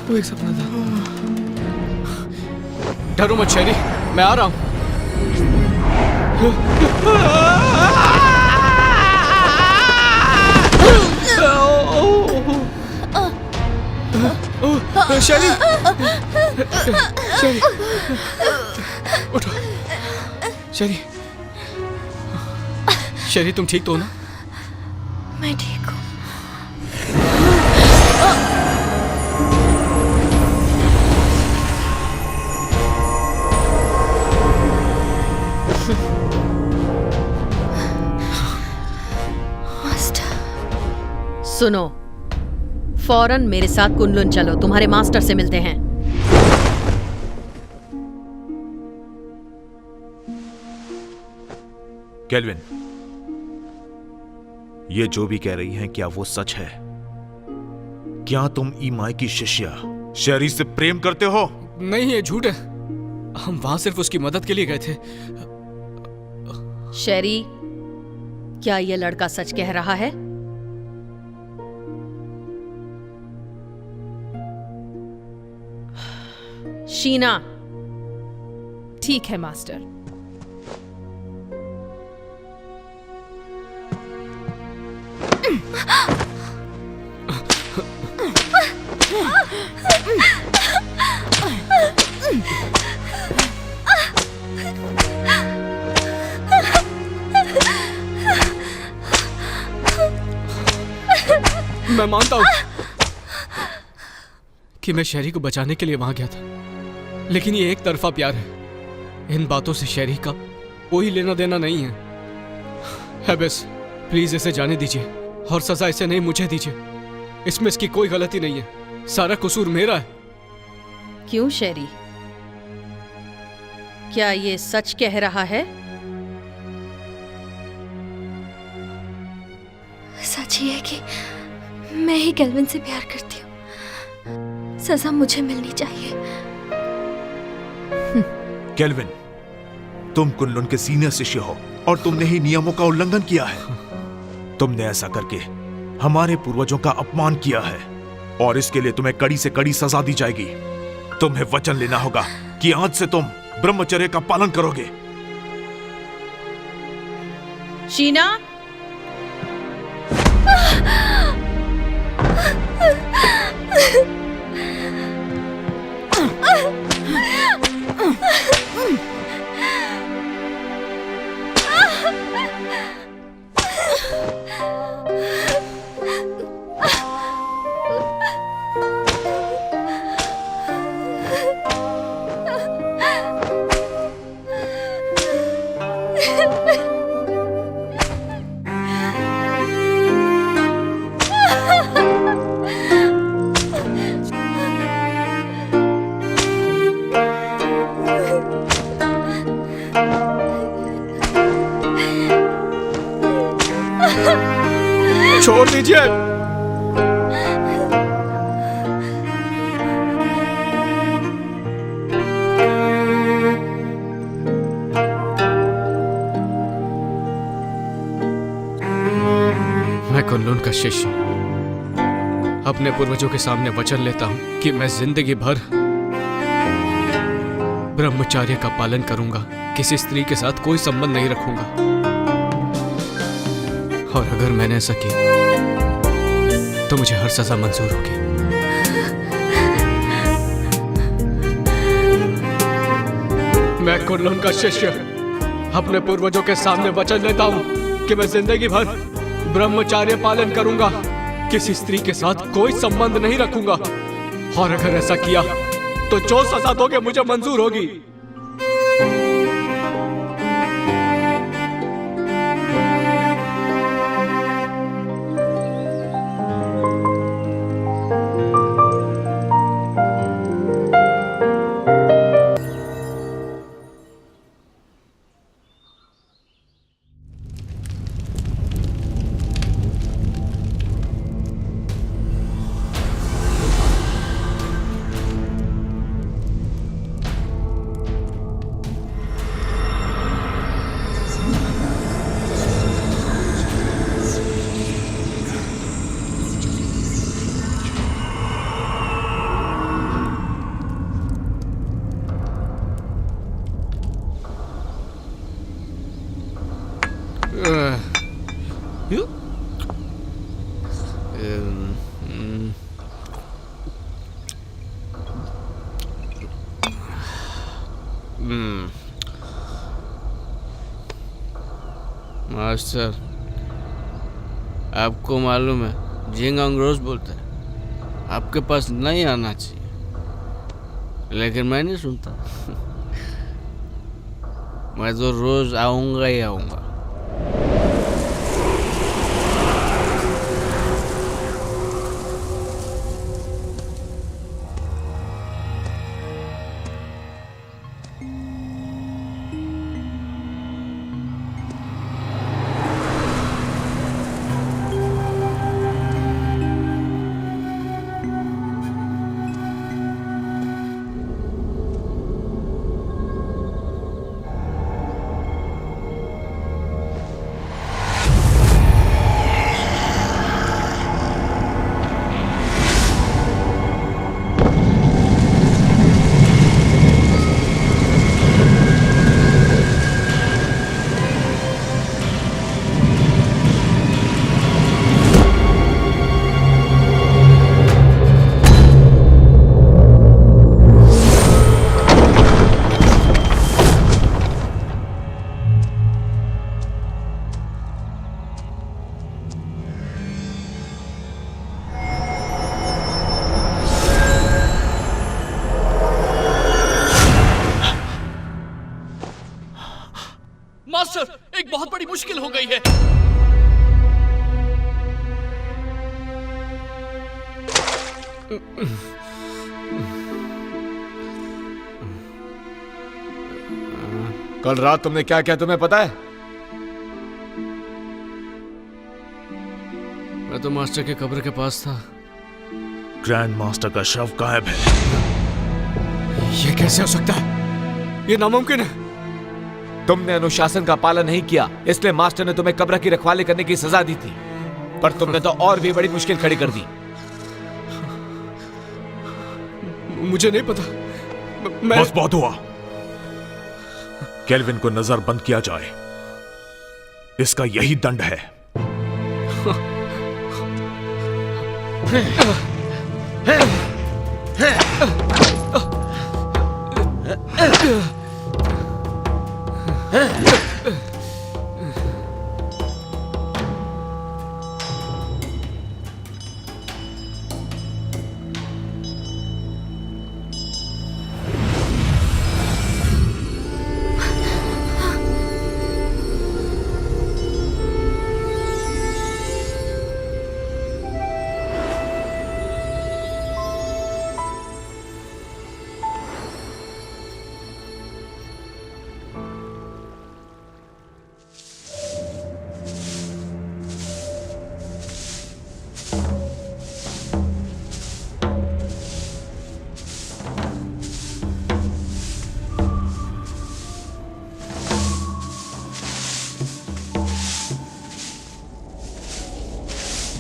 [SPEAKER 2] वो एक सपना था। डरो मत शेरी, मैं आ रहा हूँ। शेरी, शेरी, उठो। शेरी, शेरी तुम ठीक तो हो ना?
[SPEAKER 12] मैं ठीक हूँ।
[SPEAKER 5] सुनो, फौरन मेरे साथ कुनलुन चलो, तुम्हारे मास्टर से मिलते हैं।
[SPEAKER 6] केल्विन, ये जो भी कह रही हैं क्या वो सच है? क्या तुम ईमाई की शिष्या शेरी से प्रेम करते हो?
[SPEAKER 2] नहीं, ये झूठ है। हम वहां सिर्फ उसकी मदद के लिए गए थे।
[SPEAKER 5] शेरी, क्या ये लड़का सच कह रहा है? शीना।
[SPEAKER 9] ठीक है मास्टर।
[SPEAKER 2] मैं मानता हूं कि मैं शेरी को बचाने के लिए वहां गया था, लेकिन ये एक तरफा प्यार है। इन बातों से शेरी का कोई लेना देना नहीं है। बस प्लीज इसे जाने दीजिए और सजा इसे नहीं मुझे दीजिए। इसमें इसकी कोई गलती नहीं है, सारा कसूर मेरा है।
[SPEAKER 5] क्यों शेरी, क्या ये सच कह रहा है?
[SPEAKER 10] सच ही है कि मैं ही केल्विन से प्यार करती हूँ। सजा मुझे मिलनी चाहिए।
[SPEAKER 6] केल्विन, तुम कुनलुन के सीनियर शिष्य हो और तुमने ही नियमों का उल्लंघन किया है। तुमने ऐसा करके हमारे पूर्वजों का अपमान किया है और इसके लिए तुम्हें कड़ी से कड़ी सजा दी जाएगी। तुम्हें वचन लेना होगा कि आज से तुम ब्रह्मचर्य का पालन करोगे।
[SPEAKER 5] शीना,
[SPEAKER 2] छोड़ दीजिए। मैं कुन-लुन का शिष्य अपने पूर्वजों के सामने वचन लेता हूं कि मैं जिंदगी भर ब्रह्मचर्य का पालन करूंगा, किसी स्त्री के साथ कोई संबंध नहीं रखूंगा। और अगर मैंने ऐसा किया तो मुझे हर सजा मंजूर होगी। मैं कुन-लुन का शिष्य अपने पूर्वजों के सामने वचन लेता हूं कि मैं जिंदगी भर ब्रह्मचर्य पालन करूंगा, किसी स्त्री के साथ कोई संबंध नहीं रखूंगा। और अगर ऐसा किया तो जो सजा दोगे मुझे मंजूर होगी।
[SPEAKER 13] मास्टर, आपको मालूम है झिंगांग रोज बोलता है आपके पास नहीं आना चाहिए, लेकिन मैं नहीं सुनता। मैं तो रोज आऊंगा ही आऊंगा।
[SPEAKER 7] मास्टर, एक बहुत बड़ी मुश्किल हो गई है।
[SPEAKER 8] कल रात तुमने क्या किया तुम्हें पता है?
[SPEAKER 13] मैं तो मास्टर के कब्र के पास था।
[SPEAKER 6] ग्रैंड मास्टर का शव गायब है।
[SPEAKER 2] ये कैसे हो सकता है? ये नामुमकिन है।
[SPEAKER 8] तुमने अनुशासन का पालन नहीं किया, इसलिए मास्टर ने तुम्हें कब्र की रखवाली करने की सजा दी थी। पर तुमने तो और भी बड़ी मुश्किल खड़ी कर दी।
[SPEAKER 2] मुझे नहीं पता। मैं
[SPEAKER 6] बस बहुत हुआ। केल्विन को नजरबंद किया जाए। इसका यही दंड है।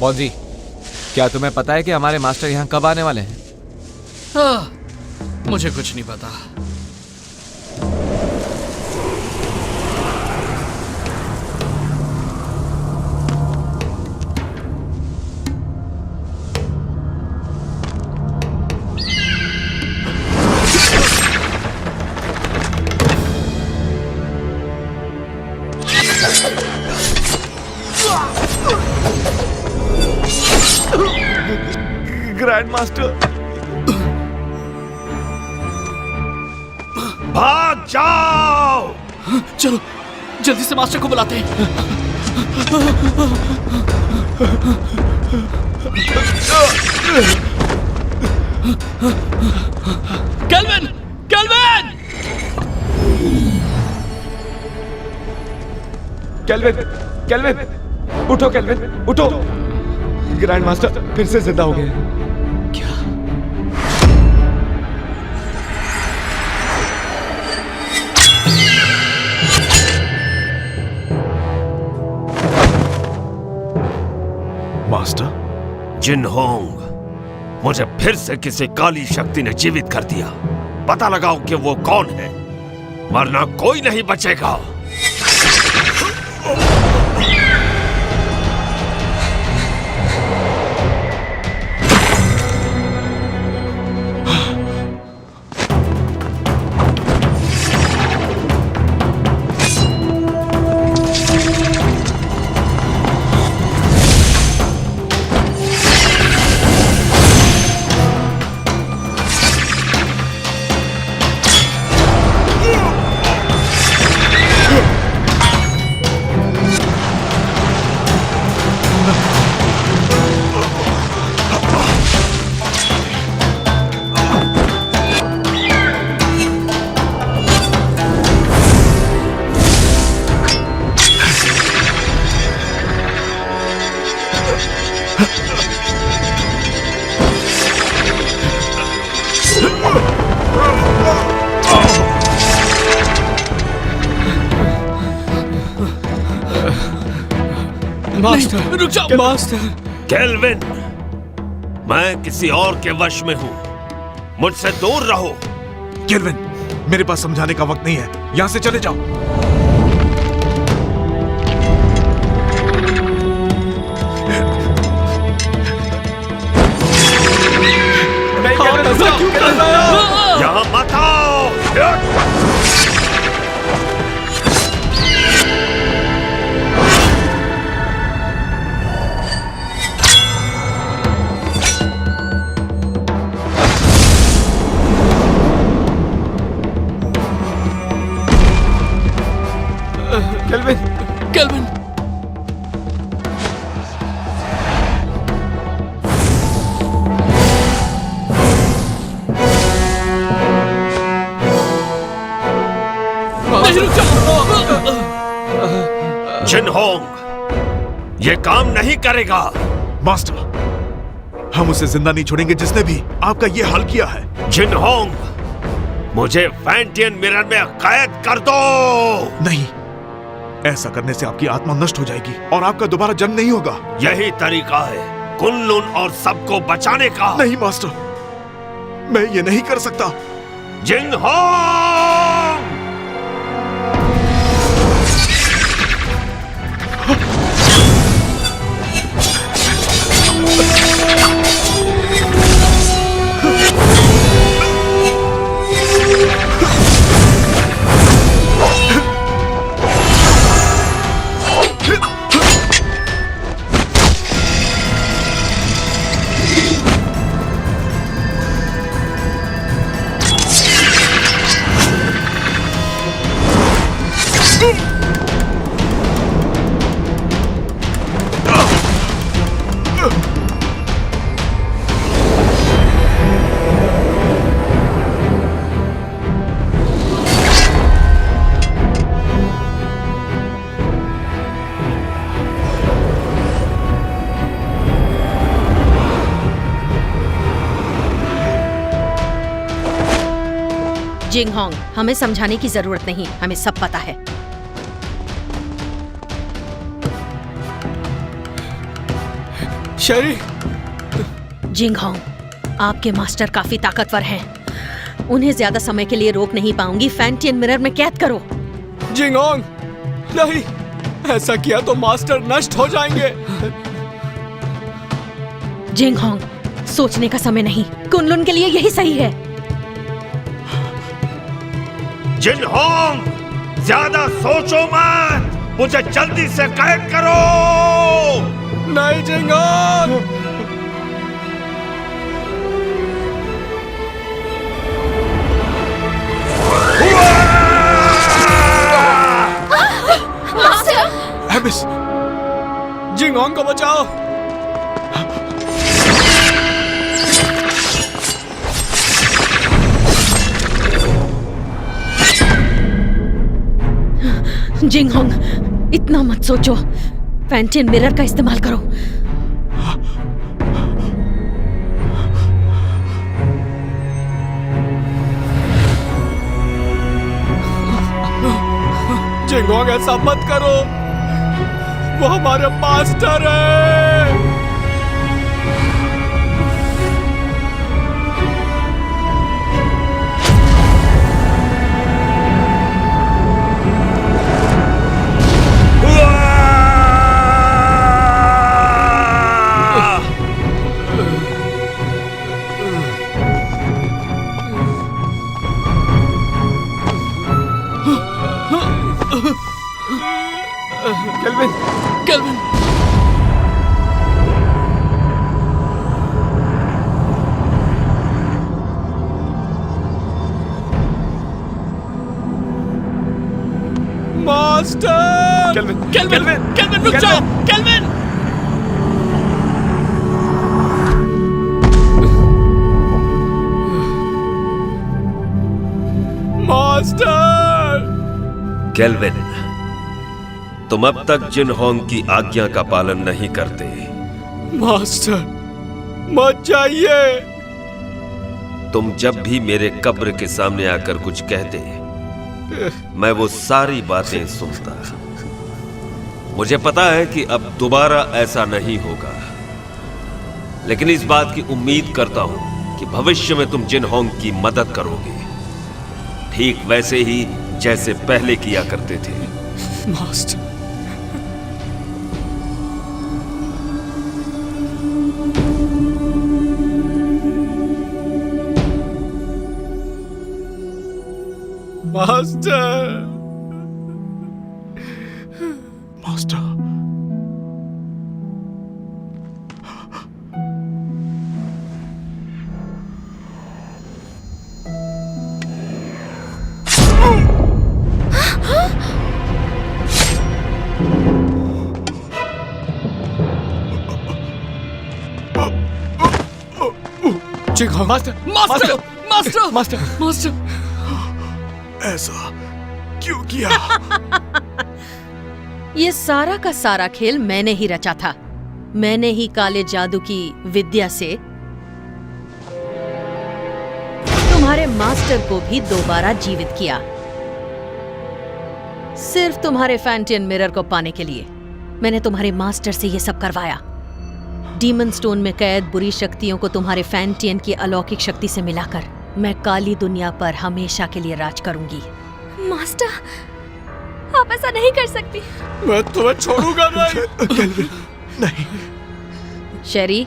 [SPEAKER 8] बॉन्जी, क्या तुम्हें पता है कि हमारे मास्टर यहाँ कब आने वाले हैं?
[SPEAKER 7] मुझे कुछ नहीं पता।
[SPEAKER 6] ग्रैंड मास्टर,
[SPEAKER 3] भाग जाओ!
[SPEAKER 7] चलो जल्दी से मास्टर को बुलाते हैं। केल्विन! केल्विन!
[SPEAKER 8] केल्विन! केल्विन! उठो केल्विन, उठो! ग्रैंड मास्टर फिर से जिंदा हो गए।
[SPEAKER 6] मास्टर?
[SPEAKER 1] जिनहोंग, मुझे फिर से किसी काली शक्ति ने जीवित कर दिया। पता लगाओ कि वो कौन है, वरना कोई नहीं बचेगा।
[SPEAKER 7] मास्टर रुक जाओ। मास्टर
[SPEAKER 1] केल्विन, मैं किसी और के वश में हूं, मुझसे दूर रहो।
[SPEAKER 6] केल्विन, मेरे पास समझाने का वक्त नहीं है, यहां से चले जाओ।
[SPEAKER 1] यहां मत आओ।
[SPEAKER 8] केल्विन!
[SPEAKER 7] केल्विन!
[SPEAKER 1] जिनहोंग, ये काम नहीं करेगा।
[SPEAKER 6] मास्टर, हम उसे जिंदा नहीं छोड़ेंगे जिसने भी आपका ये हाल किया है।
[SPEAKER 1] जिनहोंग, मुझे फैंटियन मिरर में कैद कर दो।
[SPEAKER 6] नहीं, ऐसा करने से आपकी आत्मा नष्ट हो जाएगी और आपका दोबारा जन्म नहीं होगा।
[SPEAKER 1] यही तरीका है कुन-लुन और सबको बचाने का।
[SPEAKER 6] नहीं मास्टर, मैं ये नहीं कर सकता।
[SPEAKER 1] जिनहोंग!
[SPEAKER 5] जिंग होंग, हमें समझाने की जरूरत नहीं, हमें सब पता है।
[SPEAKER 2] शेरी।
[SPEAKER 5] जिंग होंग, आपके मास्टर काफी ताकतवर हैं। उन्हें ज्यादा समय के लिए रोक नहीं पाऊंगी। फैंटियन मिरर में कैद करो।
[SPEAKER 2] जिंग होंग, नहीं, ऐसा किया तो मास्टर नष्ट हो जाएंगे।
[SPEAKER 5] जिंग होंग, सोचने का समय नहीं, कुनलुन के लिए यही सही है।
[SPEAKER 11] जिन होंग, ज्यादा सोचो मत, मुझे जल्दी से कैद करो।
[SPEAKER 2] नहीं जिंग होंग।
[SPEAKER 6] एबिस,
[SPEAKER 2] जिंग होंग को बचाओ।
[SPEAKER 5] जिंग होंग, इतना मत सोचो, फैंटियन मिरर का इस्तेमाल करो।
[SPEAKER 2] जिंग होंग, ऐसा मत करो, वो हमारे मास्टर है।
[SPEAKER 7] Kelvin, kelvin.
[SPEAKER 2] Master.
[SPEAKER 7] Kelvin, kelvin, kelvin, रुक जाओ, केल्विन।
[SPEAKER 2] मास्टर।
[SPEAKER 1] केल्विन, तुम अब तक जिन होंग की आज्ञा का पालन नहीं करते।
[SPEAKER 2] मास्टर, मत जाइए।
[SPEAKER 1] तुम जब भी मेरे कब्र के सामने आकर कुछ कहते, मैं वो सारी बातें सुनता। मुझे पता है कि अब दोबारा ऐसा नहीं होगा, लेकिन इस बात की उम्मीद करता हूं कि भविष्य में तुम जिन होंग की मदद करोगे, ठीक वैसे ही जैसे पहले किया करते थे।
[SPEAKER 2] Master. Master.
[SPEAKER 6] Master.
[SPEAKER 2] Jing Hong,
[SPEAKER 7] master, master, master,
[SPEAKER 2] master,
[SPEAKER 7] master.
[SPEAKER 6] ऐसा क्यों किया?
[SPEAKER 5] ये सारा का सारा खेल मैंने ही रचा था। मैंने ही काले जादू की विद्या से तुम्हारे मास्टर को भी दोबारा जीवित किया, सिर्फ तुम्हारे फैंटियन मिरर को पाने के लिए। मैंने तुम्हारे मास्टर से ये सब करवाया। डीमन स्टोन में कैद बुरी शक्तियों को तुम्हारे फैंटियन की अलौकिक शक्ति से मिलाकर मैं काली दुनिया पर हमेशा के लिए राज करूंगी।
[SPEAKER 12] मास्टर, आप ऐसा नहीं कर सकती।
[SPEAKER 2] मैं तुम्हें छोड़ूंगा नहीं।
[SPEAKER 6] केल्विन, नहीं।
[SPEAKER 5] शेरी,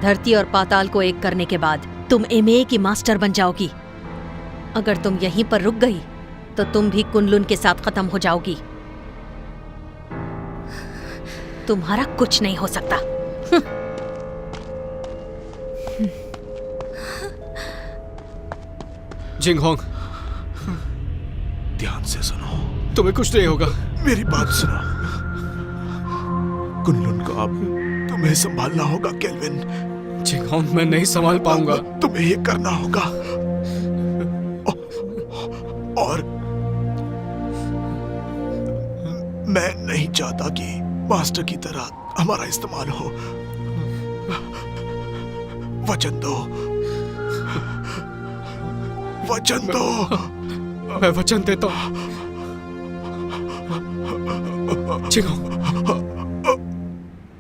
[SPEAKER 5] धरती और पाताल को एक करने के बाद तुम एमए की मास्टर बन जाओगी। अगर तुम यहीं पर रुक गई तो तुम भी कुनलुन के साथ खत्म हो जाओगी। तुम्हारा कुछ नहीं हो सकता।
[SPEAKER 2] जिंग होंग,
[SPEAKER 6] ध्यान से सुनो।
[SPEAKER 2] तुम्हें कुछ नहीं होगा।
[SPEAKER 6] मेरी बात सुनो। कुनलुन को अब तुम्हें संभालना होगा केल्विन।
[SPEAKER 2] जिंग होंग, मैं नहीं संभाल पाऊंगा।
[SPEAKER 6] तुम्हें ये करना होगा। और मैं नहीं चाहता कि मास्टर की तरह हमारा इस्तेमाल हो। वचन दो, वचन दो।
[SPEAKER 2] मैं वचन देता हूँ।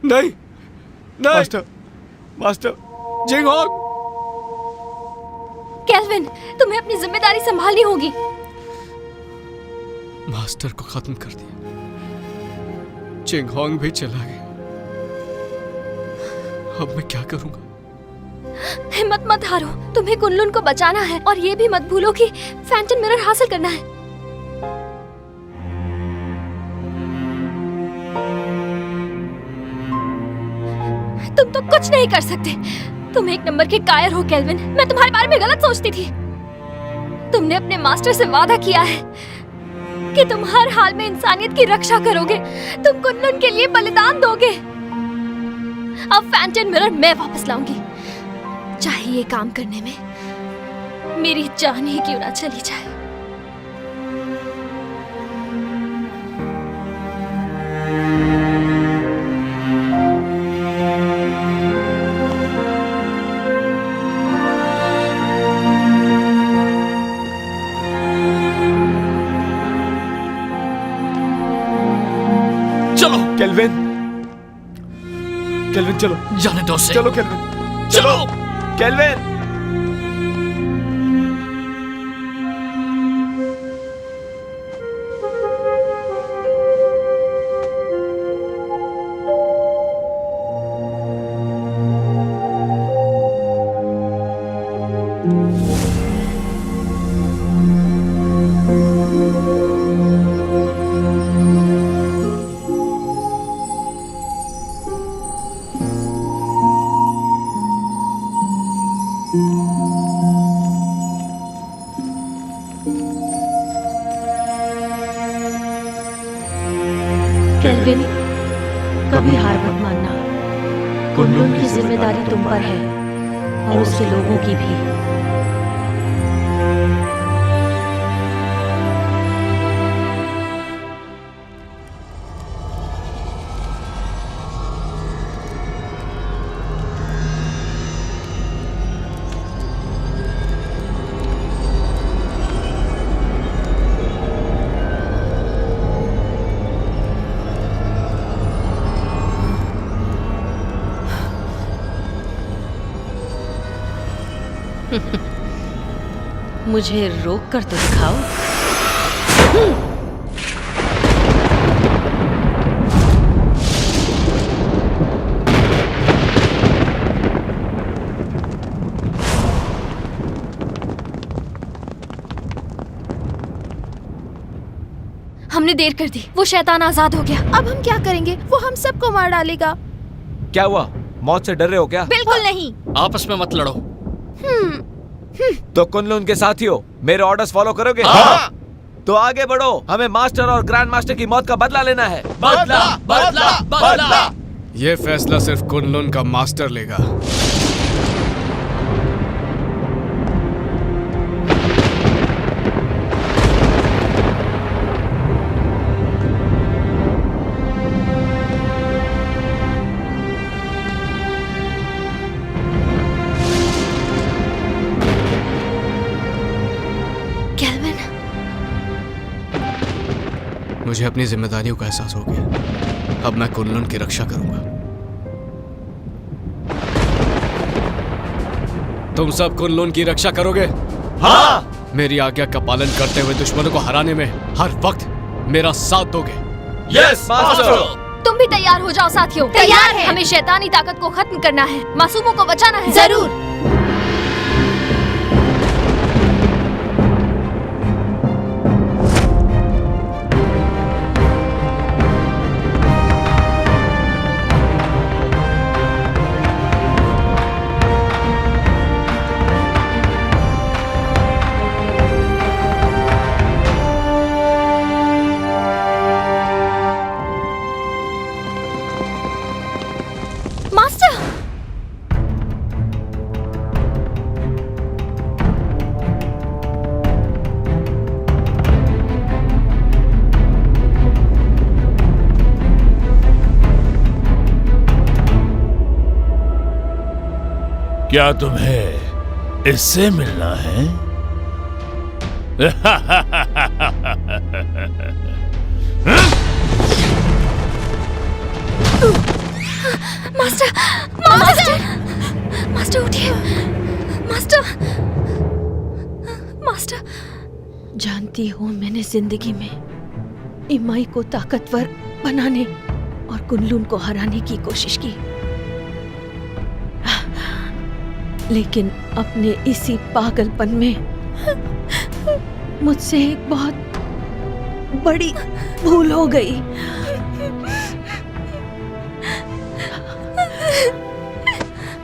[SPEAKER 2] नहीं नहीं
[SPEAKER 8] मास्टर, मास्टर, जिंगहोंग।
[SPEAKER 12] केल्विन, तुम्हें अपनी जिम्मेदारी संभालनी होगी।
[SPEAKER 2] मास्टर को खत्म कर दिया, जिंगहोंग भी चला गया। अब मैं क्या करूंगा?
[SPEAKER 12] हिम्मत मत हारो, तुम्हें कुनलुन को बचाना है और ये भी मत भूलो कि फैंटम मिरर हासिल करना है। तुम तो कुछ नहीं कर सकते। तुम एक नंबर के कायर हो केल्विन। मैं तुम्हारे बारे में गलत सोचती थी। तुमने अपने मास्टर से वादा किया है कि तुम हर हाल में इंसानियत की रक्षा करोगे। तुम कुनलुन के लिए बलिदान दोगे। अब फैंटम मिरर मैं वापस लाऊंगी, चाहे ये काम करने में मेरी जान ही क्यों ना चली जाए।
[SPEAKER 7] चलो
[SPEAKER 8] केल्विन, केल्विन चलो,
[SPEAKER 7] जाने दो उसे।
[SPEAKER 8] चलो केल्विन, चलो केल्विन।
[SPEAKER 5] केल्विन, कभी हार मत मानना। कुनलुन की जिम्मेदारी तुम पर है और उसके लोगों की भी। मुझे रोक कर तो दिखाओ।
[SPEAKER 12] हमने देर कर दी। वो शैतान आजाद हो गया।
[SPEAKER 9] अब हम क्या करेंगे? वो हम सबको मार डालेगा।
[SPEAKER 8] क्या हुआ? मौत से डर रहे हो क्या?
[SPEAKER 12] बिल्कुल नहीं।
[SPEAKER 7] आपस में मत लड़ो।
[SPEAKER 8] तो कुनलुन के साथियों, मेरे ऑर्डर्स फॉलो करोगे?
[SPEAKER 7] हाँ।
[SPEAKER 8] तो आगे बढ़ो, हमें मास्टर और ग्रैंड मास्टर की मौत का बदला लेना है।
[SPEAKER 7] बदला, बदला, बदला।
[SPEAKER 2] ये फैसला सिर्फ कुनलुन का मास्टर लेगा। मुझे अपनी जिम्मेदारियों का एहसास हो गया। अब मैं कुनलुन की रक्षा करूंगा। तुम सब कुनलुन की रक्षा करोगे?
[SPEAKER 8] हाँ।
[SPEAKER 2] मेरी आज्ञा का पालन करते हुए दुश्मनों को हराने में हर वक्त मेरा साथ दोगे?
[SPEAKER 8] Yes master.
[SPEAKER 12] तुम भी तैयार हो जाओ साथियों।
[SPEAKER 10] तैयार है।
[SPEAKER 12] हमें शैतानी ताकत को खत्म करना है, मासूमों को बचाना है।
[SPEAKER 10] जरूर।
[SPEAKER 3] क्या तुम्हें इससे मिलना है?
[SPEAKER 12] मास्टर, मास्टर, मास्टर उठिए, मास्टर, मास्टर।
[SPEAKER 5] जानती हूँ मैंने जिंदगी में इमाई को ताकतवर बनाने और कुनलुन को हराने की कोशिश की, लेकिन अपने इसी पागलपन में मुझसे एक बहुत बड़ी भूल हो गई।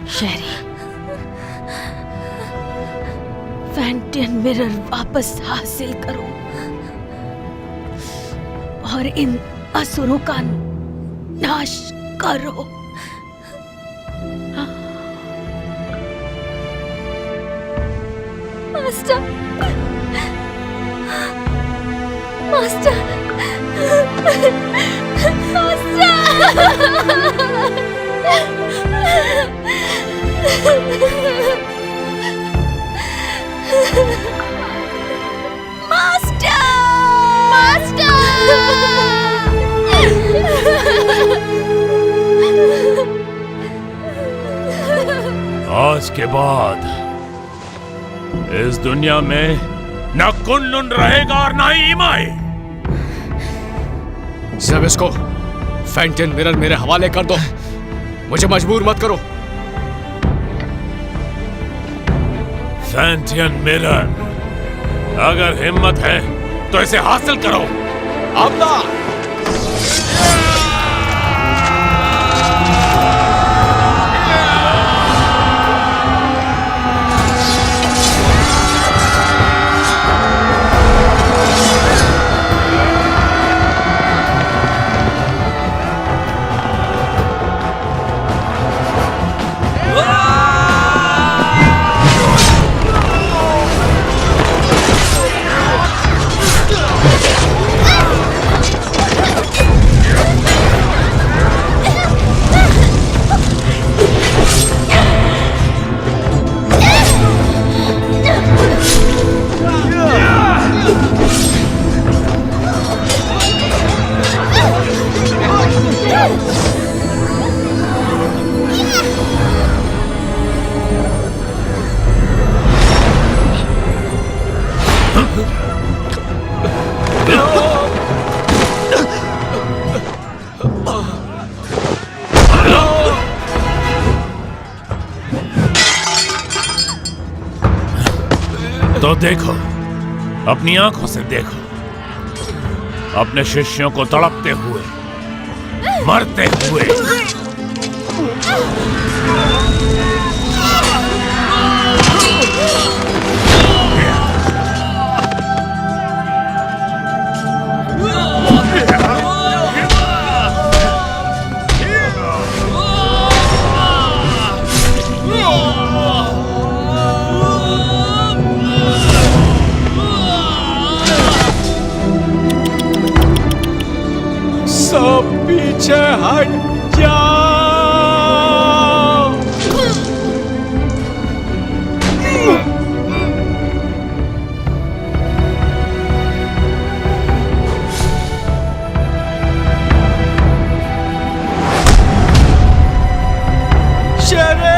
[SPEAKER 5] शेरी, फैंटियन मिरर वापस हासिल करो और इन असुरों का नाश करो।
[SPEAKER 12] मास्टर, मास्टर,
[SPEAKER 3] आज के बाद इस दुनिया में न कुनलुन रहेगा और न ही इमाई।
[SPEAKER 2] सब इसको फैंटियन मिरर मेरे हवाले कर दो, मुझे मजबूर मत करो।
[SPEAKER 3] फैंटियन मिरर, अगर हिम्मत है तो इसे हासिल करो।
[SPEAKER 8] आमदा!
[SPEAKER 3] तो देखो, अपनी आंखों से देखो, अपने शिष्यों को तड़पते हुए, मरते हुए।
[SPEAKER 2] सब पीछे हट जाओ। शेरे!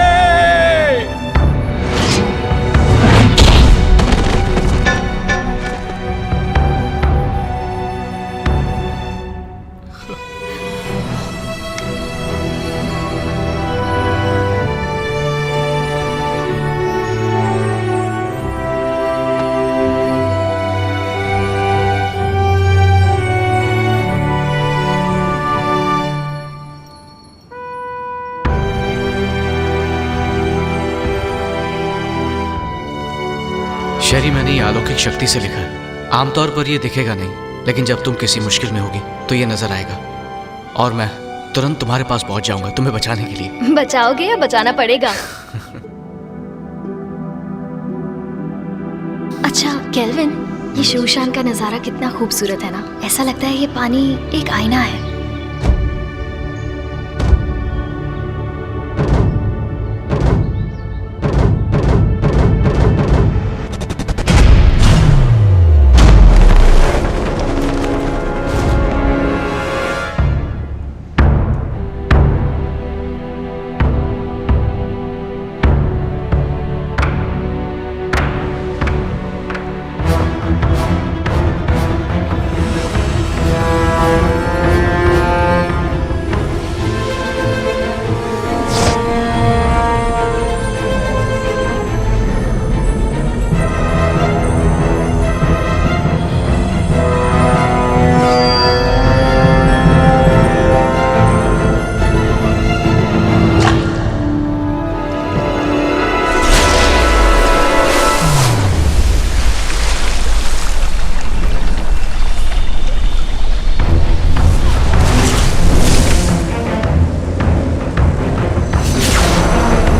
[SPEAKER 2] शेरी, मैंने ये अलौकिक शक्ति से लिखा है। आमतौर पर ये दिखेगा नहीं, लेकिन जब तुम किसी मुश्किल में होगी तो ये नजर आएगा और मैं तुरंत तुम्हारे पास पहुंच जाऊंगा तुम्हें बचाने के लिए।
[SPEAKER 12] बचाओगे या बचाना पड़ेगा? अच्छा केल्विन, ये शूशान का नजारा कितना खूबसूरत है ना। ऐसा लगता है ये पानी एक आईना है।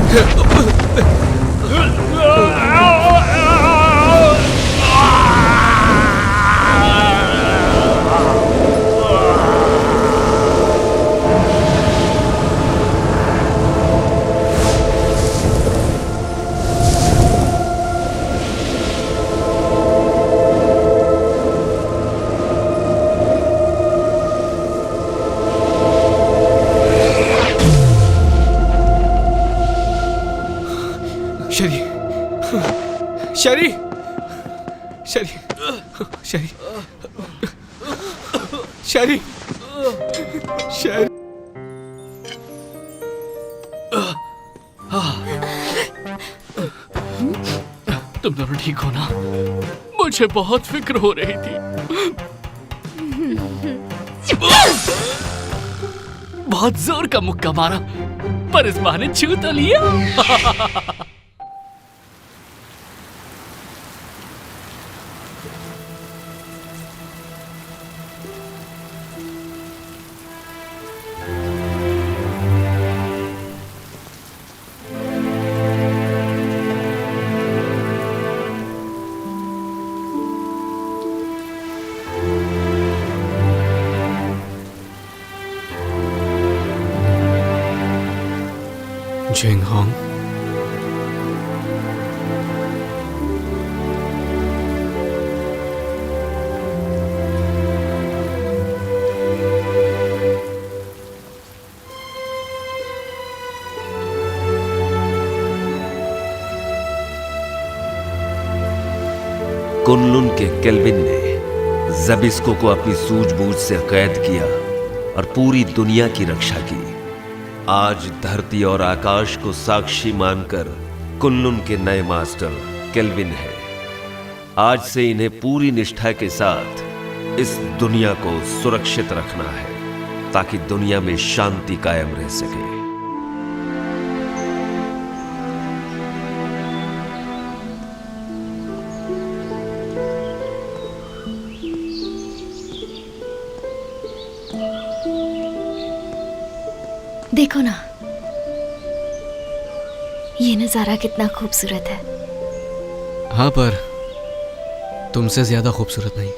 [SPEAKER 2] शरी, शरी, शरी, शरी, शरी, शरी।
[SPEAKER 7] तुम दोनों ठीक हो ना? मुझे बहुत फिक्र हो रही थी। बहुत जोर का मुक्का मारा, पर इस बहाने छू तो लिया।
[SPEAKER 2] जिंग होंग,
[SPEAKER 1] कुनलुन के केल्विन ने जबिस्को को अपनी सूझबूझ से कैद किया और पूरी दुनिया की रक्षा की। आज धरती और आकाश को साक्षी मानकर कुनलुन के नए मास्टर केल्विन है। आज से इन्हें पूरी निष्ठा के साथ इस दुनिया को सुरक्षित रखना है ताकि दुनिया में शांति कायम रह सके।
[SPEAKER 10] देखो ना, ये नजारा कितना खूबसूरत है।
[SPEAKER 2] हाँ, पर तुमसे ज्यादा खूबसूरत नहीं।